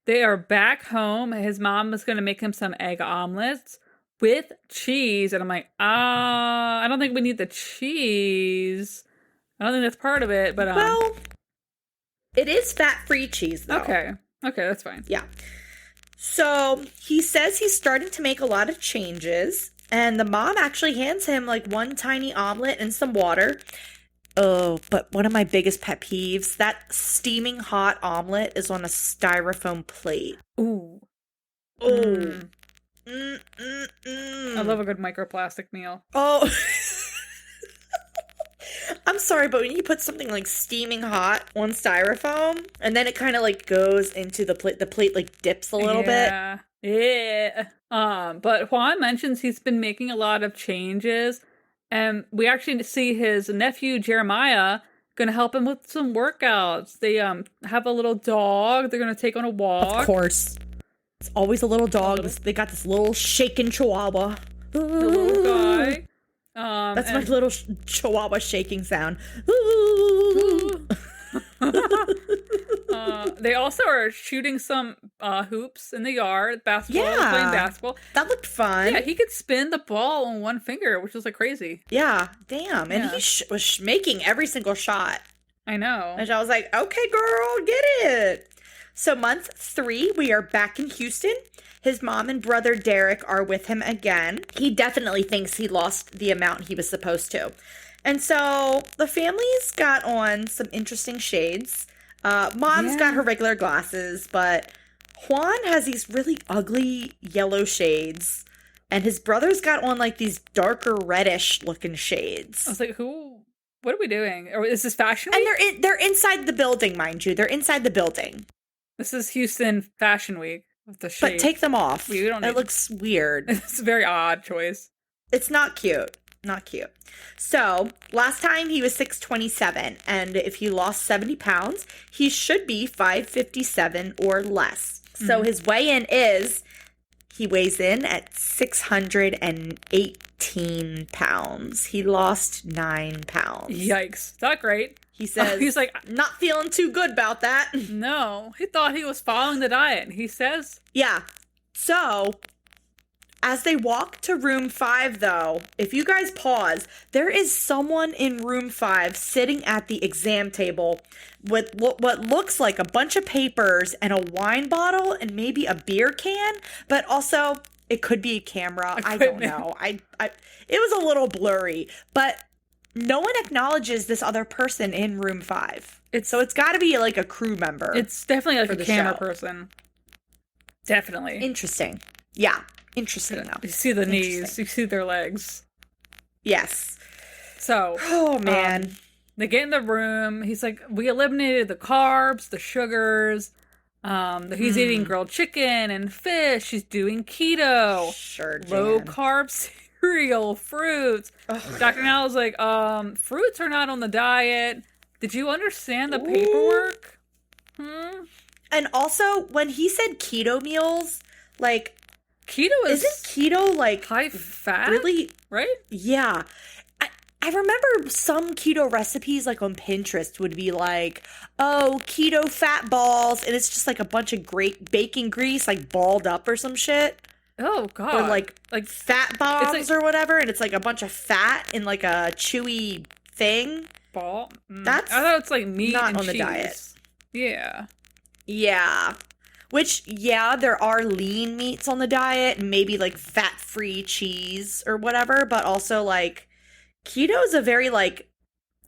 They are back home. His mom is going to make him some egg omelets with cheese. And I'm like, I don't think we need the cheese. I don't think that's part of it, but well, it is fat-free cheese though. Okay, that's fine. Yeah. So he says he's starting to make a lot of changes, and the mom actually hands him like one tiny omelet and some water. Oh, but one of my biggest pet peeves, that steaming hot omelet is on a styrofoam plate. Ooh. Oh. I love a good microplastic meal. Oh. I'm sorry, but when you put something like steaming hot on styrofoam, and then it kind of like goes into the plate like dips a little bit. Yeah. But Juan mentions he's been making a lot of changes, and we actually see his nephew Jeremiah gonna help him with some workouts. They have a little dog. They're gonna take on a walk. Of course, it's always a little dog. They got this little shaking chihuahua. The little guy. That's my little chihuahua shaking sound. They also are shooting some hoops in the yard, basketball, playing basketball. That looked fun. Yeah, he could spin the ball on one finger, which was like crazy. Yeah, damn. And he was making every single shot. I know. And I was like, okay, girl, get it. So month 3, we are back in Houston. His mom and brother Derek are with him again. He definitely thinks he lost the amount he was supposed to. And so the family's got on some interesting shades. Mom's got her regular glasses, but Juan has these really ugly yellow shades. And his brother's got on like these darker reddish looking shades. I was like, what are we doing? Or is this fashion week? And they're inside the building, mind you. They're inside the building. This is Houston Fashion Week with the shades. But take them off. We don't need it looks weird. It's a very odd choice. It's not cute. Not cute. So, last time he was 627, and if he lost 70 pounds, he should be 557 or less. So his weigh-in is, he weighs in at 618 pounds. He lost 9 pounds. Yikes. Not great. He says he's like, not feeling too good about that. No, he thought he was following the diet. He says. Yeah. So, as they walk to room 5, though, if you guys pause, there is someone in room 5 sitting at the exam table with what looks like a bunch of papers and a wine bottle and maybe a beer can, but also it could be a camera. I don't know. I it was a little blurry, but no one acknowledges this other person in room 5. It's got to be like a crew member. It's definitely like a camera show. person. Definitely. Interesting. Yeah. Interesting, though. You see the knees. You see their legs. Yes. So. Oh, man. They get in the room. He's like, we eliminated the carbs, the sugars. He's eating grilled chicken and fish. He's doing keto. Sure, low carb cereal, fruits. Dr. Now is like, fruits are not on the diet. Did you understand the paperwork? And also, when he said keto meals, like, keto isn't keto like high fat? Really? Right? Yeah. I remember some keto recipes like on Pinterest would be like, oh, keto fat balls, and it's just like a bunch of great bacon grease like balled up or some shit. Oh god. Or like fat bombs like, or whatever, and it's like a bunch of fat in like a chewy thing. Ball? That's I thought it's like meat not and on cheese. the diet. Yeah. Yeah. Which, yeah, there are lean meats on the diet, maybe like fat-free cheese or whatever, but also like keto is a very like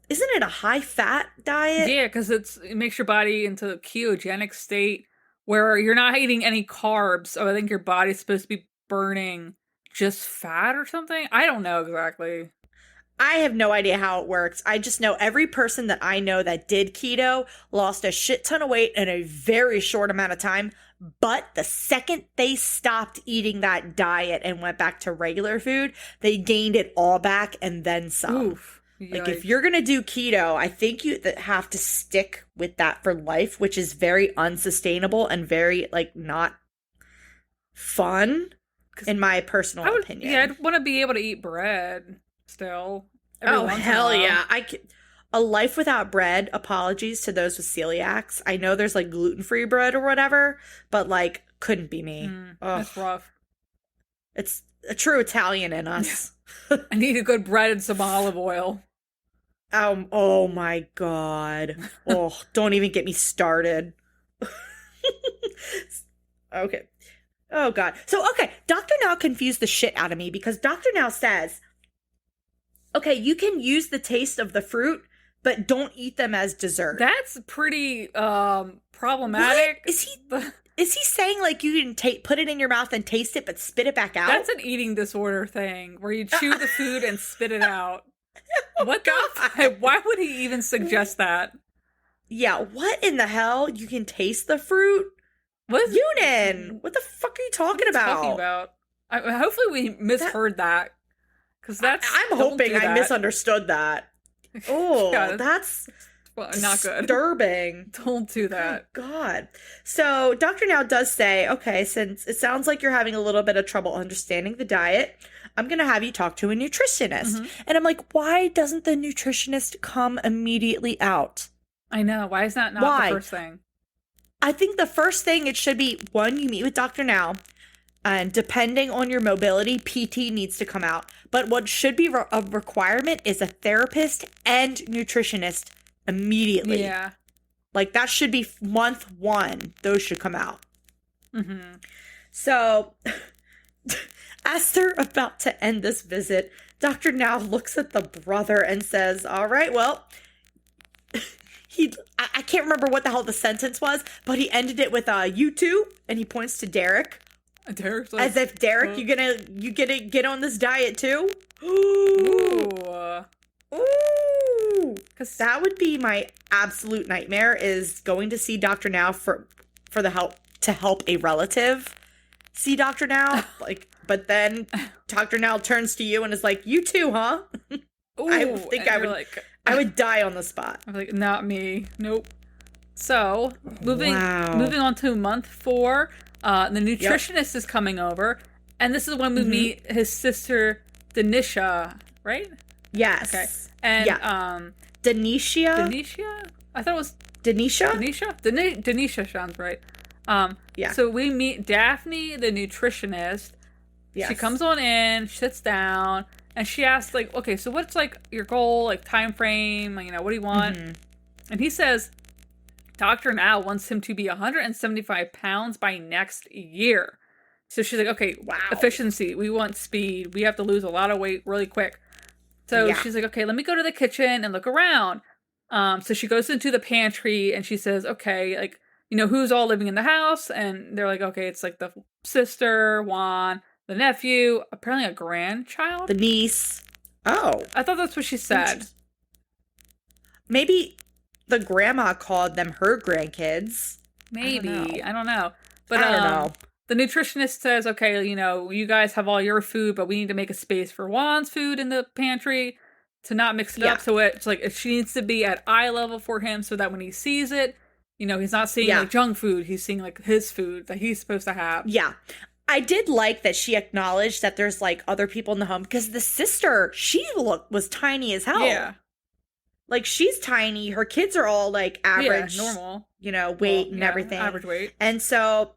isn't it a high fat diet? Yeah, because it makes your body into a ketogenic state where you're not eating any carbs. So I think your body's supposed to be burning just fat or something. I don't know exactly. I have no idea how it works. I just know every person that I know that did keto lost a shit ton of weight in a very short amount of time. But the second they stopped eating that diet and went back to regular food, they gained it all back and then some. Oof. Like, if you're going to do keto, I think you have to stick with that for life, which is very unsustainable and very, like, not fun, in my personal opinion. Yeah, I'd want to be able to eat bread still. Oh, hell yeah. A life without bread, apologies to those with celiacs. I know there's, like, gluten-free bread or whatever, but, like, couldn't be me. That's rough. It's a true Italian in us. Yeah. I need a good bread and some olive oil. Oh my God. Oh, don't even get me started. Okay. Oh God. So, okay. Dr. Now confused the shit out of me because Dr. Now says, okay, you can use the taste of the fruit, but don't eat them as dessert. That's pretty problematic. What? Is he saying like you can put it in your mouth and taste it, but spit it back out? That's an eating disorder thing where you chew the food and spit it out. What the? Why would he even suggest that? Yeah, what in the hell? You can taste the fruit? What is Yunin? What the fuck are you talking about? Hopefully we misheard that. Because that's... I'm hoping I misunderstood that. Oh, that's not good. Disturbing. Don't do that. Oh, God. So Dr. Now does say, okay, since it sounds like you're having a little bit of trouble understanding the diet, I'm going to have you talk to a nutritionist. Mm-hmm. And I'm like, why doesn't the nutritionist come immediately out? I know. Why is that not the first thing? I think the first thing it should be, one, you meet with Dr. Now. And depending on your mobility, PT needs to come out. But what should be a requirement is a therapist and nutritionist immediately. Yeah. Like that should be month 1. Those should come out. Mm-hmm. So... as they're about to end this visit, Dr. Now looks at the brother and says, all right, well, I can't remember what the hell the sentence was, but he ended it with you two, and he points to Derek. Derek's like, as if, Derek, you gonna get on this diet too? Ooh. Ooh. Because that would be my absolute nightmare, is going to see Dr. Now for the help, to help a relative see Dr. Now, like... But then Dr. Now turns to you and is like, you too, huh? Ooh, I think I would die on the spot. I'm like, not me. Nope. So, moving on to month 4, the nutritionist is coming over. And this is when we meet his sister, Denisha, right? Yes. Okay. And, Denisha? Denisha? I thought it was... Denisha? Denisha sounds right. Yeah. So we meet Daphne, the nutritionist. Yes. She comes on in, sits down, and she asks, like, okay, so what's, like, your goal, like, time frame, like, what do you want? Mm-hmm. And he says Dr. Now wants him to be 175 pounds by next year. So she's like, okay, efficiency, we want speed, we have to lose a lot of weight really quick. So she's like, okay, let me go to the kitchen and look around. So she goes into the pantry, and she says, okay, like, who's all living in the house? And they're like, okay, it's, like, the sister, Juan, the nephew, apparently a grandchild? The niece. Oh. I thought that's what she said. Maybe the grandma called them her grandkids. Maybe. I don't know. But I don't know. The nutritionist says, okay, you guys have all your food, but we need to make a space for Juan's food in the pantry to not mix it up. So it's like, she needs to be at eye level for him so that when he sees it, he's not seeing like junk food. He's seeing like his food that he's supposed to have. Yeah. I did like that she acknowledged that there's like other people in the home, because the sister, she was tiny as hell. Yeah. Like she's tiny. Her kids are all like average, normal, weight and everything. Average weight. And so,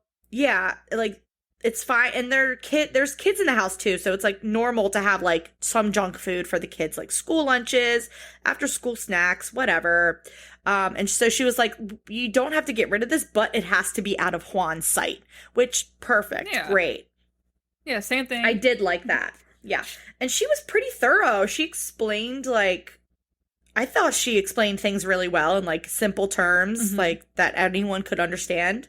like it's fine. And there's kids in the house too. So it's like normal to have like some junk food for the kids, like school lunches, after school snacks, whatever. And so she was like, you don't have to get rid of this, but it has to be out of Juan's sight, which perfect. Yeah. Great. Yeah. Same thing. I did like that. Yeah. And she was pretty thorough. She explained like I thought she explained things really well in like simple terms, like that anyone could understand,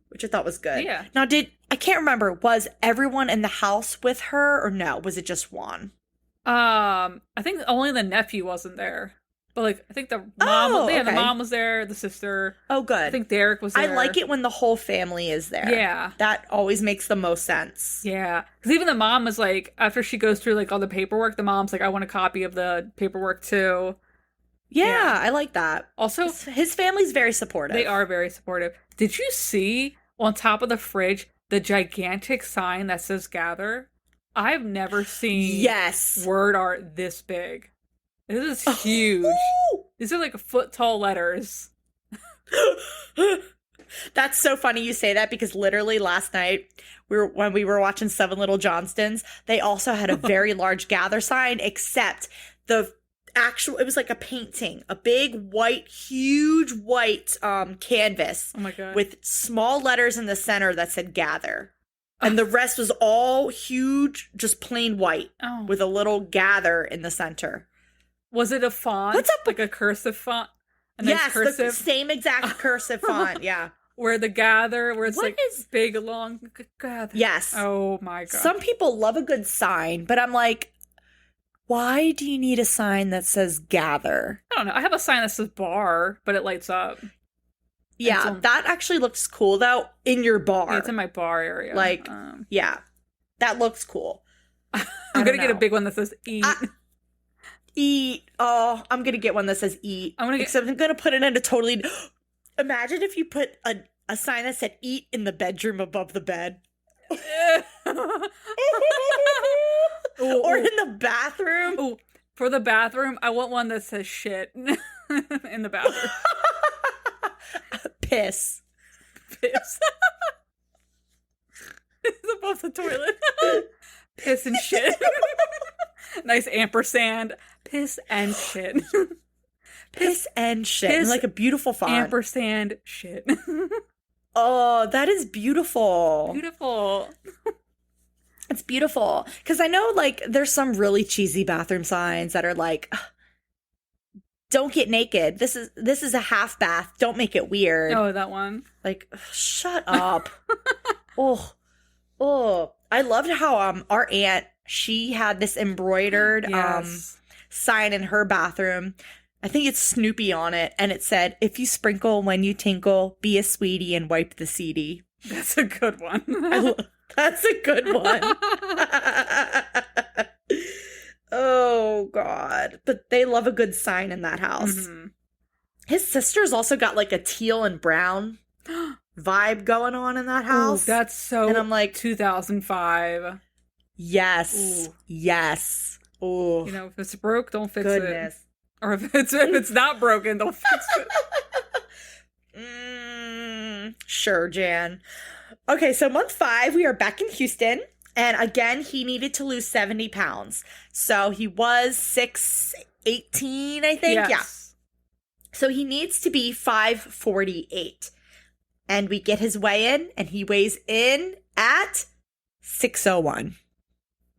which I thought was good. Yeah. Now, I can't remember, was everyone in the house with her or no? Was it just Juan? I think only the nephew wasn't there. But like I think the mom the mom was there, the sister. Oh, good. I think Derek was there. I like it when the whole family is there. Yeah. That always makes the most sense. Yeah. Because even the mom was like, after she goes through like all the paperwork, the mom's like, I want a copy of the paperwork too. Yeah, I like that. Also, his family's very supportive. They are very supportive. Did you see on top of the fridge the gigantic sign that says gather? I've never seen word art this big. This is huge. These are like foot tall letters. That's so funny you say that because literally last night when we were watching Seven Little Johnstons, they also had a very large gather sign, except it was like a painting, a big white, huge white canvas. Oh my God. With small letters in the center that said gather. And the rest was all huge, just plain white with a little gather in the center. Was it a font? What's up? Like a cursive font? Yes, cursive? the same exact cursive font, yeah. Where the gather, where it's big, long gather. Yes. Oh my God. Some people love a good sign, but I'm like, why do you need a sign that says gather? I don't know. I have a sign that says bar, but it lights up. Yeah, that actually looks cool, though, in your bar. Yeah, it's in my bar area. Like, yeah, that looks cool. I'm going to get a big one that says eat. Eat. Oh, I'm going to get one that says eat. Except I'm going to put it in a totally... Imagine if you put a sign that said eat in the bedroom above the bed. Or in the bathroom. Ooh. For the bathroom, I want one that says shit in the bathroom. Piss. It's above the toilet. Piss and shit. Nice ampersand. Piss and shit. Piss and shit. Piss, like a beautiful font. Ampersand shit. Oh, that is beautiful. Beautiful. It's beautiful. Because I know, like, there's some really cheesy bathroom signs that are like, don't get naked. This is a half bath. Don't make it weird. Oh, that one. Like, shut up. Oh. I loved how our aunt, she had this embroidered sign in her bathroom. I think it's Snoopy on it, and it said, "If you sprinkle when you tinkle, be a sweetie and wipe the seedy." That's a good one. That's a good one. Oh, God. But they love a good sign in that house. Mm-hmm. His sister's also got like a teal and brown vibe going on in that house. Ooh, that's so and I'm like 2005. Yes. Ooh. Yes. Oh. You know, if it's broke, don't fix it. Or if it's not broken, don't fix it. Sure, Jan. Okay, so month 5, we are back in Houston. And again, he needed to lose 70 pounds. So he was 6'18", I think. Yes. Yeah. So he needs to be 5'48". And we get his weigh in, and he weighs in at 601.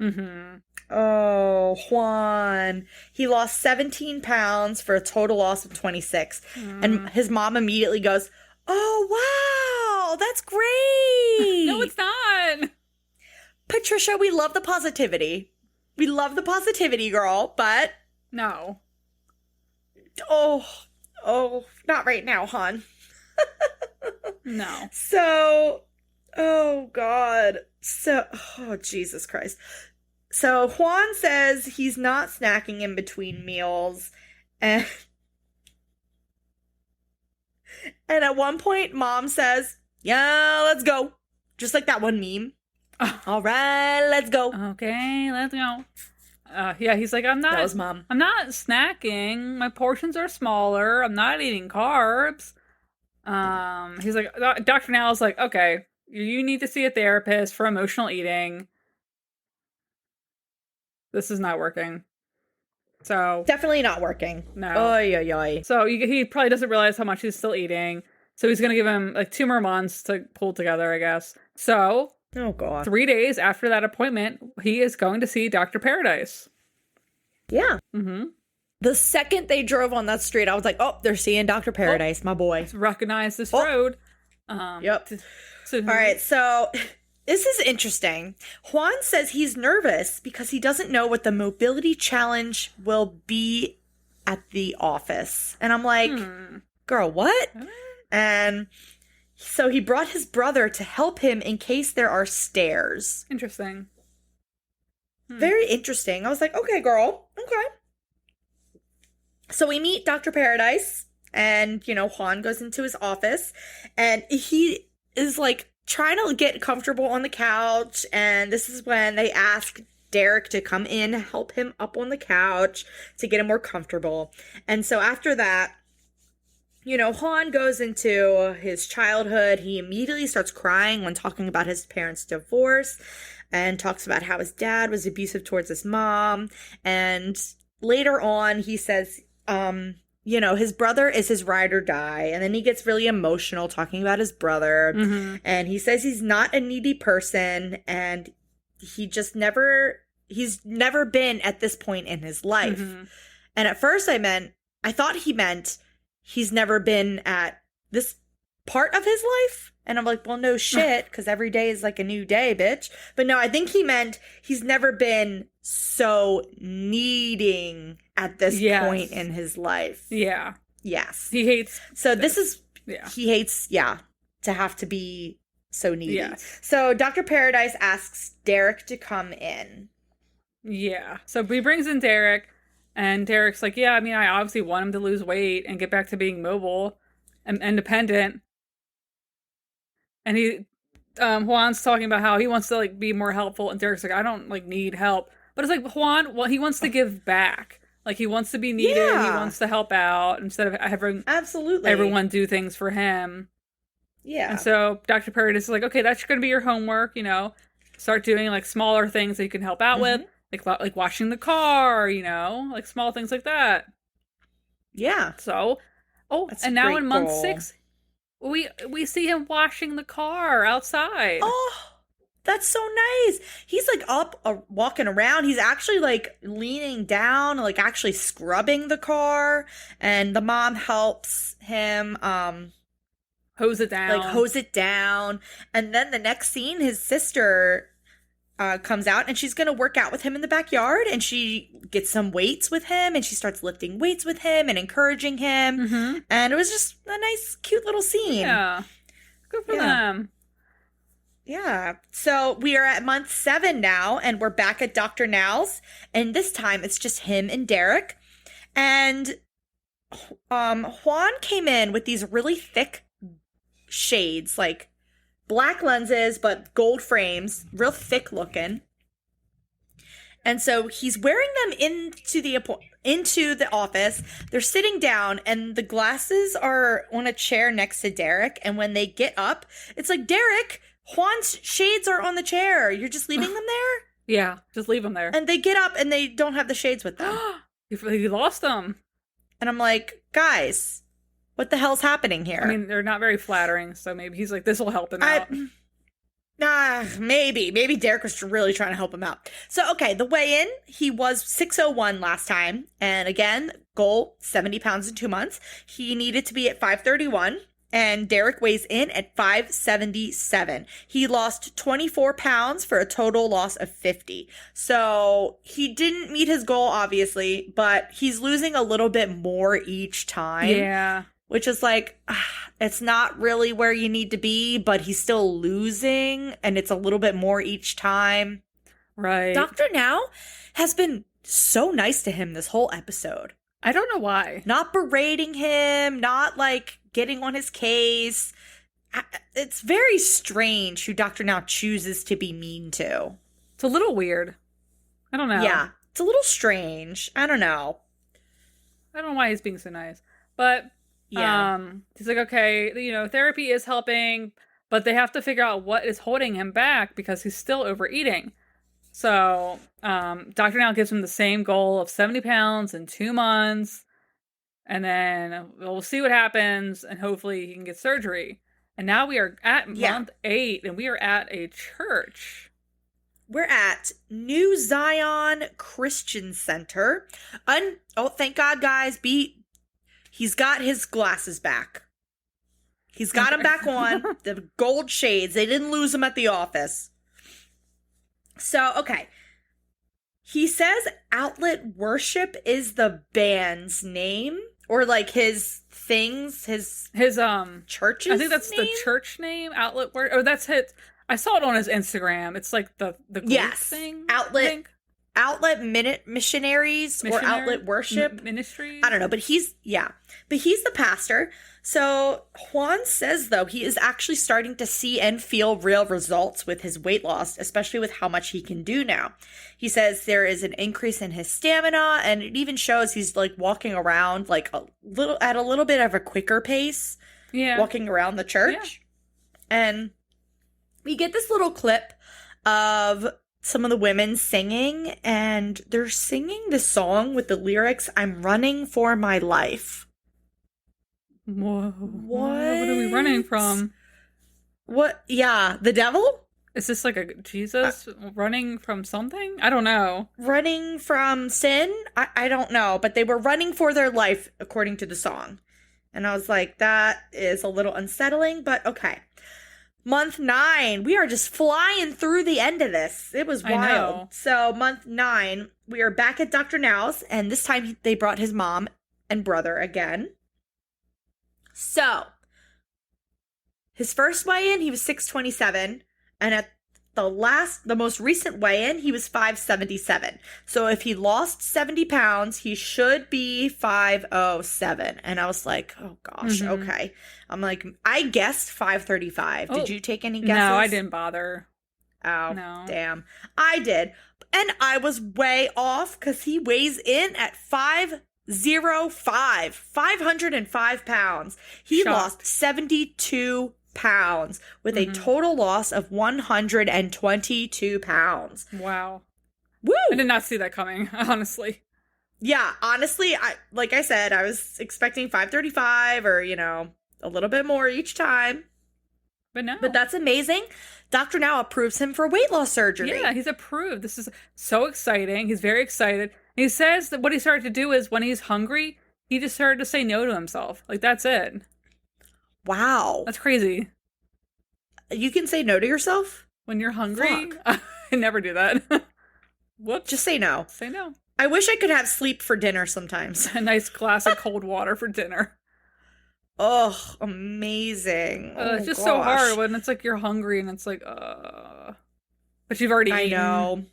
Mm-hmm. Oh, Juan. He lost 17 pounds for a total loss of 26. And his mom immediately goes, "Oh, wow, that's great." No, it's not. Patricia, we love the positivity. We love the positivity, girl, but... No. Oh, not right now, hon. No. So, oh, God. So, oh, Jesus Christ. So, Juan says he's not snacking in between meals. And at one point, Mom says, "Yeah, let's go." Just like that one meme. All right, let's go. Okay, let's go. Yeah, he's like, that was Mom. I'm not snacking. My portions are smaller. I'm not eating carbs. He's like, Dr. Now's like, okay, you need to see a therapist for emotional eating. This is not working. So definitely not working. No. Oy, oy, oy. So he probably doesn't realize how much he's still eating. So he's gonna give him like 2 more months to pull together, I guess. So. Oh, God. 3 days after that appointment, he is going to see Dr. Paradise. Yeah. Mm-hmm. The second they drove on that street, I was like, oh, they're seeing Dr. Paradise, my boy. Let's recognize this road. Yep. All right, so this is interesting. Juan says he's nervous because he doesn't know what the mobility challenge will be at the office. And I'm like, girl, what? And so he brought his brother to help him in case there are stairs. Interesting. Very interesting. I was like, okay, girl. Okay. So we meet Dr. Paradise, and, Juan goes into his office, and he is, like, trying to get comfortable on the couch, and this is when they ask Derek to come in, help him up on the couch to get him more comfortable. And so after that, Juan goes into his childhood. He immediately starts crying when talking about his parents' divorce and talks about how his dad was abusive towards his mom. And later on, he says, his brother is his ride or die. And then he gets really emotional talking about his brother. Mm-hmm. And he says he's not a needy person. And he's never been at this point in his life. Mm-hmm. And at first I thought he meant he's never been at this part of his life. And I'm like, well, no shit, because every day is like a new day, bitch. But no, I think he meant he's never been so needing at this point in his life. Yeah. Yes. He hates. So he hates, to have to be so needy. Yes. So Dr. Paradise asks Derek to come in. Yeah. So he brings in Derek, and Derek's like, yeah, I mean, I obviously want him to lose weight and get back to being mobile and independent. And Juan's talking about how he wants to, like, be more helpful. And Derek's like, I don't, like, need help. But it's like, Juan, well, he wants to give back. Like, he wants to be needed. Yeah. He wants to help out instead of having everyone do things for him. Yeah. And so Dr. Paradis is like, okay, that's going to be your homework, Start doing, like, smaller things that you can help out with. Like washing the car, like small things like that. Yeah. So, and now in month 6, we see him washing the car outside. Oh, that's so nice. He's like up, walking around. He's actually like leaning down, like actually scrubbing the car. And the mom helps him hose it down. And then the next scene, his sister comes out, and she's gonna work out with him in the backyard, and she gets some weights with him, and she starts lifting weights with him and encouraging him. Mm-hmm. And it was just a nice, cute little scene. Yeah, good for them. Yeah. So we are at month 7 now, and we're back at Dr. Now's, and this time it's just him and Derek. And Juan came in with these really thick shades, like black lenses, but gold frames, real thick looking. And so he's wearing them into the office. They're sitting down, and the glasses are on a chair next to Derek. And when they get up, it's like, Derek, Juan's shades are on the chair. You're just leaving them there? Yeah, just leave them there. And they get up, and they don't have the shades with them. You lost them. And I'm like, guys, what the hell's happening here? I mean, they're not very flattering, so maybe he's like, this will help him out. Maybe Derek was really trying to help him out. So, okay, the weigh-in, he was 601 last time. And again, goal, 70 pounds in 2 months. He needed to be at 531. And Derek weighs in at 577. He lost 24 pounds for a total loss of 50. So he didn't meet his goal, obviously, but he's losing a little bit more each time. Yeah. Which is like, it's not really where you need to be, but he's still losing, and it's a little bit more each time. Right. Dr. Now has been so nice to him this whole episode. I don't know why. Not berating him, not like getting on his case. It's very strange who Dr. Now chooses to be mean to. It's a little weird. I don't know. Yeah, it's a little strange. I don't know. I don't know why he's being so nice. But yeah, he's like, okay, therapy is helping, but they have to figure out what is holding him back because he's still overeating. So Dr. Now gives him the same goal of 70 pounds in 2 months. And then we'll see what happens, and hopefully he can get surgery. And now we are at month 8, and we are at a church. we're at New Zion Christian Center. Oh, thank God, guys. He's got his glasses back. He's got them back on. The gold shades. They didn't lose them at the office. So, okay. He says Outlet Worship is the band's name. Or like his things, his church's I think that's name? the church name, Outlet Worship. Or that's it. I saw it on his Instagram. It's like the group thing. Outlet Missionaries or Outlet Worship Ministry. I don't know, but he's the pastor. So Juan says, though, he is actually starting to see and feel real results with his weight loss, especially with how much he can do now. He says there is an increase in his stamina, and it even shows he's like walking around like a little bit of a quicker pace. Yeah. Walking around the church. Yeah. And we get this little clip of some of the women singing, and they're singing this song with the lyrics, "I'm running for my life." Whoa. What are we running from? What? Yeah, the devil? Is this like a Jesus running from something? I don't know. Running from sin? I don't know, but they were running for their life according to the song. And I was like, that is a little unsettling, but okay. Month 9, we are just flying through the end of this. It was wild. So month 9, we are back at Dr. Now's, and this time they brought his mom and brother again. So, his first weigh-in, he was 627, and at the most recent weigh-in, he was 577. So if he lost 70 pounds, he should be 507. And I was like, oh gosh, okay. I'm like, I guessed 535. Did you take any guesses? No, I didn't bother. Oh, no. Damn. I did. And I was way off because he weighs in at 505 pounds. He lost 72 pounds with a total loss of 122 pounds. Wow. Woo! I did not see that coming, honestly. Yeah, honestly, like I said, I was expecting 535 or, a little bit more each time. But no. But that's amazing. Dr. Now approves him for weight loss surgery. Yeah, he's approved. This is so exciting. He's very excited. He says that what he started to do is when he's hungry, he just started to say no to himself. Like, that's it. Wow. That's crazy. You can say no to yourself? When you're hungry? I never do that. Whoops. Just say no. Say no. I wish I could have sleep for dinner sometimes. A nice glass of cold water for dinner. Oh, amazing. It's just so hard when it's like you're hungry and it's like, but you've already eaten. I know.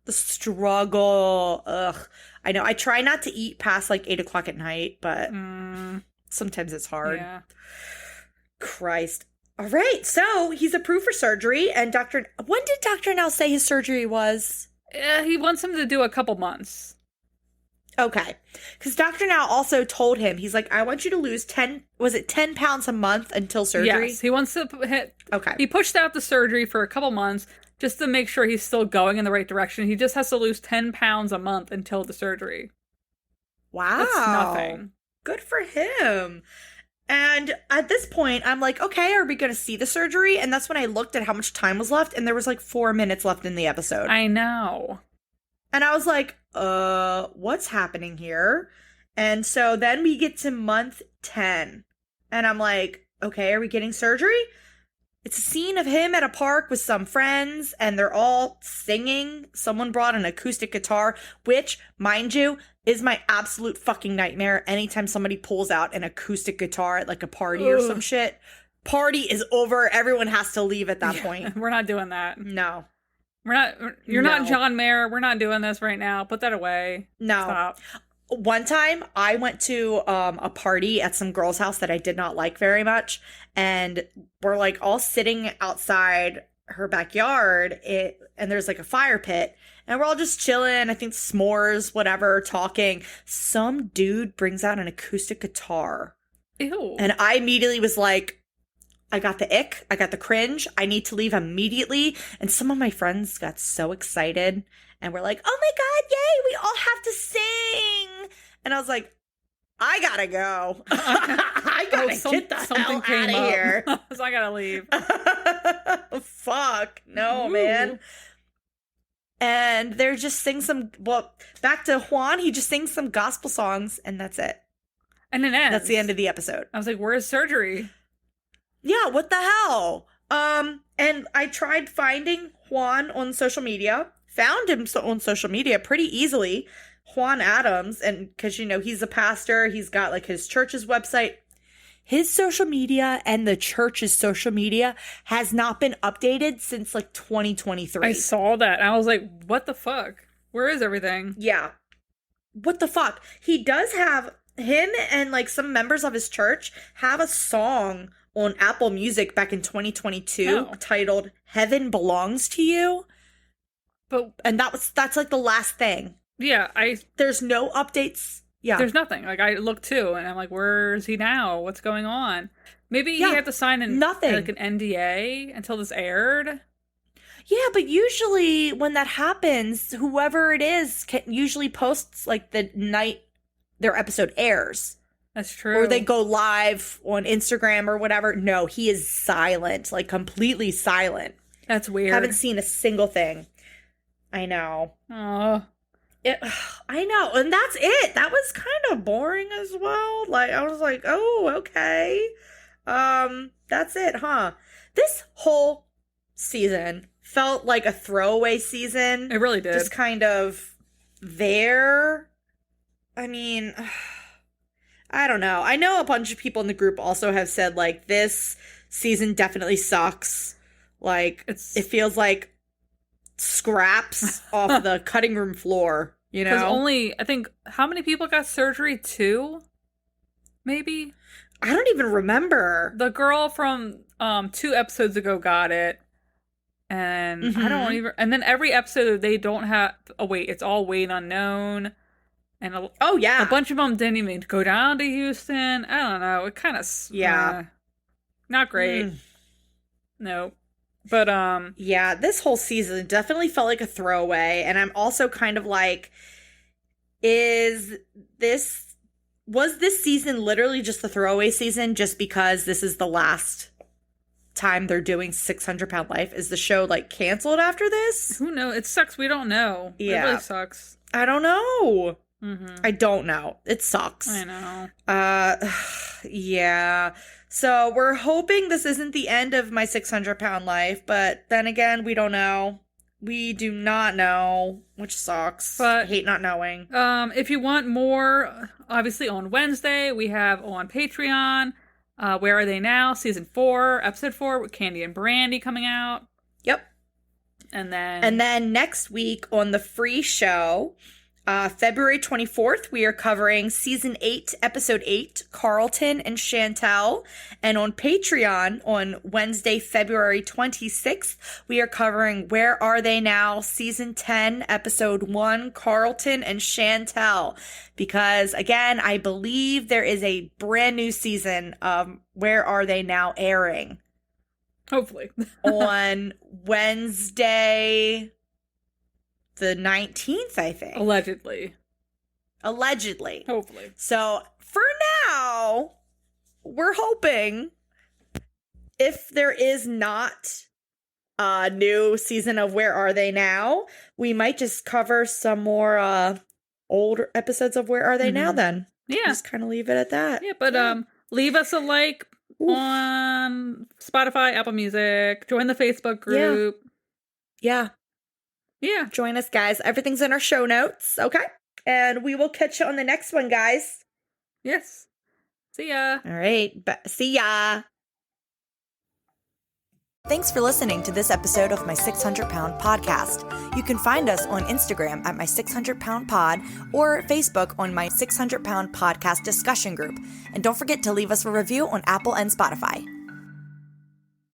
The struggle. Ugh. I know. I try not to eat past like 8 o'clock at night, but sometimes it's hard. Yeah. Christ. All right. So he's approved for surgery. And when did Dr. Now say his surgery was? He wants him to do a couple months. Okay. Because Dr. Now also told him, he's like, I want you to lose 10 pounds a month until surgery? Yes. He wants to Okay. He pushed out the surgery for a couple months just to make sure he's still going in the right direction. He just has to lose 10 pounds a month until the surgery. Wow. That's nothing. Good for him. And at this point, I'm like, okay, are we going to see the surgery? And that's when I looked at how much time was left, and there was like 4 minutes left in the episode. I know. And I was like, what's happening here? And so then we get to month 10. And I'm like, okay, are we getting surgery? It's a scene of him at a park with some friends, and they're all singing. Someone brought an acoustic guitar, which, mind you, is my absolute fucking nightmare. Anytime somebody pulls out an acoustic guitar at like a party or some shit, party is over. Everyone has to leave at that point. We're not doing that. No. We're not. You're not John Mayer. We're not doing this right now. Put that away. No. Stop. One time I went to a party at some girl's house that I did not like very much. And we're like all sitting outside her backyard and there's like a fire pit. And we're all just chilling. I think s'mores, whatever, talking. Some dude brings out an acoustic guitar. Ew. And I immediately was like, I got the ick. I got the cringe. I need to leave immediately. And some of my friends got so excited. And we're like, oh my God, yay, we all have to sing. And I was like, I gotta go. I gotta get the hell out of here. So I gotta leave. Fuck. No, man. And they're just sing some, well, back to Juan, he just sings some gospel songs, and that's it. And it ends. That's the end of the episode. I was like, where's surgery? Yeah, what the hell? And I tried finding Juan on social media, found him on social media pretty easily, Juan Adams, and because, you know, he's a pastor, he's got like his church's website. His social media and the church's social media has not been updated since like 2023. I saw that. I was like, what the fuck? Where is everything? Yeah. What the fuck? He does have, him and like some members of his church have a song on Apple Music back in 2022 titled Heaven Belongs to You. And that's like the last thing. Yeah, there's no updates. Yeah. There's nothing. Like, I looked too, and I'm like, where is he now? What's going on? Maybe he had to sign nothing. Like an NDA until this aired. Yeah, but usually when that happens, whoever it is usually posts like the night their episode airs. That's true. Or they go live on Instagram or whatever. No, he is silent, like completely silent. That's weird. Haven't seen a single thing. I know. Oh. I know. And that's it. That was kind of boring as well. Like, I was like, oh, okay. That's it, huh? This whole season felt like a throwaway season. It really did. Just kind of there. I mean, I don't know. I know a bunch of people in the group also have said, like, this season definitely sucks. Like, it feels like scraps off the cutting room floor, you know? Because only, I think, how many people got surgery? 2? Maybe? I don't even remember. The girl from 2 episodes ago got it. And I don't even, and then every episode they don't have, it's all weight unknown. And a bunch of them didn't even go down to Houston. I don't know. It kind of, not great. No. But, yeah, this whole season definitely felt like a throwaway. And I'm also kind of like, was this season literally just the throwaway season just because this is the last time they're doing 600 Pound Life? Is the show like canceled after this? Who knows? It sucks. We don't know. Yeah. It really sucks. I don't know. Mm-hmm. I don't know. It sucks. I know. Yeah. So we're hoping this isn't the end of my 600 Pound Life, but then again, we don't know. We do not know, which sucks. But I hate not knowing. If you want more, obviously on Wednesday we have on Patreon, Where Are They Now? Season 4, Episode 4 with Candy and Brandy coming out. Yep. And then next week on the free show, February 24th, we are covering Season 8, Episode 8, Carlton and Chantel. And on Patreon, on Wednesday, February 26th, we are covering Where Are They Now? Season 10, Episode 1, Carlton and Chantel. Because, again, I believe there is a brand new season of Where Are They Now airing. Hopefully. On Wednesday, the 19th, I think. Allegedly. Hopefully. So for now, we're hoping if there is not a new season of Where Are They Now, we might just cover some more older episodes of Where Are They Now then. Yeah. Just kind of leave it at that. Yeah, but leave us a like on Spotify, Apple Music, join the Facebook group. Yeah. Join us, guys. Everything's in our show notes, okay? And we will catch you on the next one, guys. Yes. See ya. All right. See ya. Thanks for listening to this episode of My 600 Pound Podcast. You can find us on Instagram at My 600 Pound Pod or Facebook on My 600 Pound Podcast discussion group. And don't forget to leave us a review on Apple and Spotify.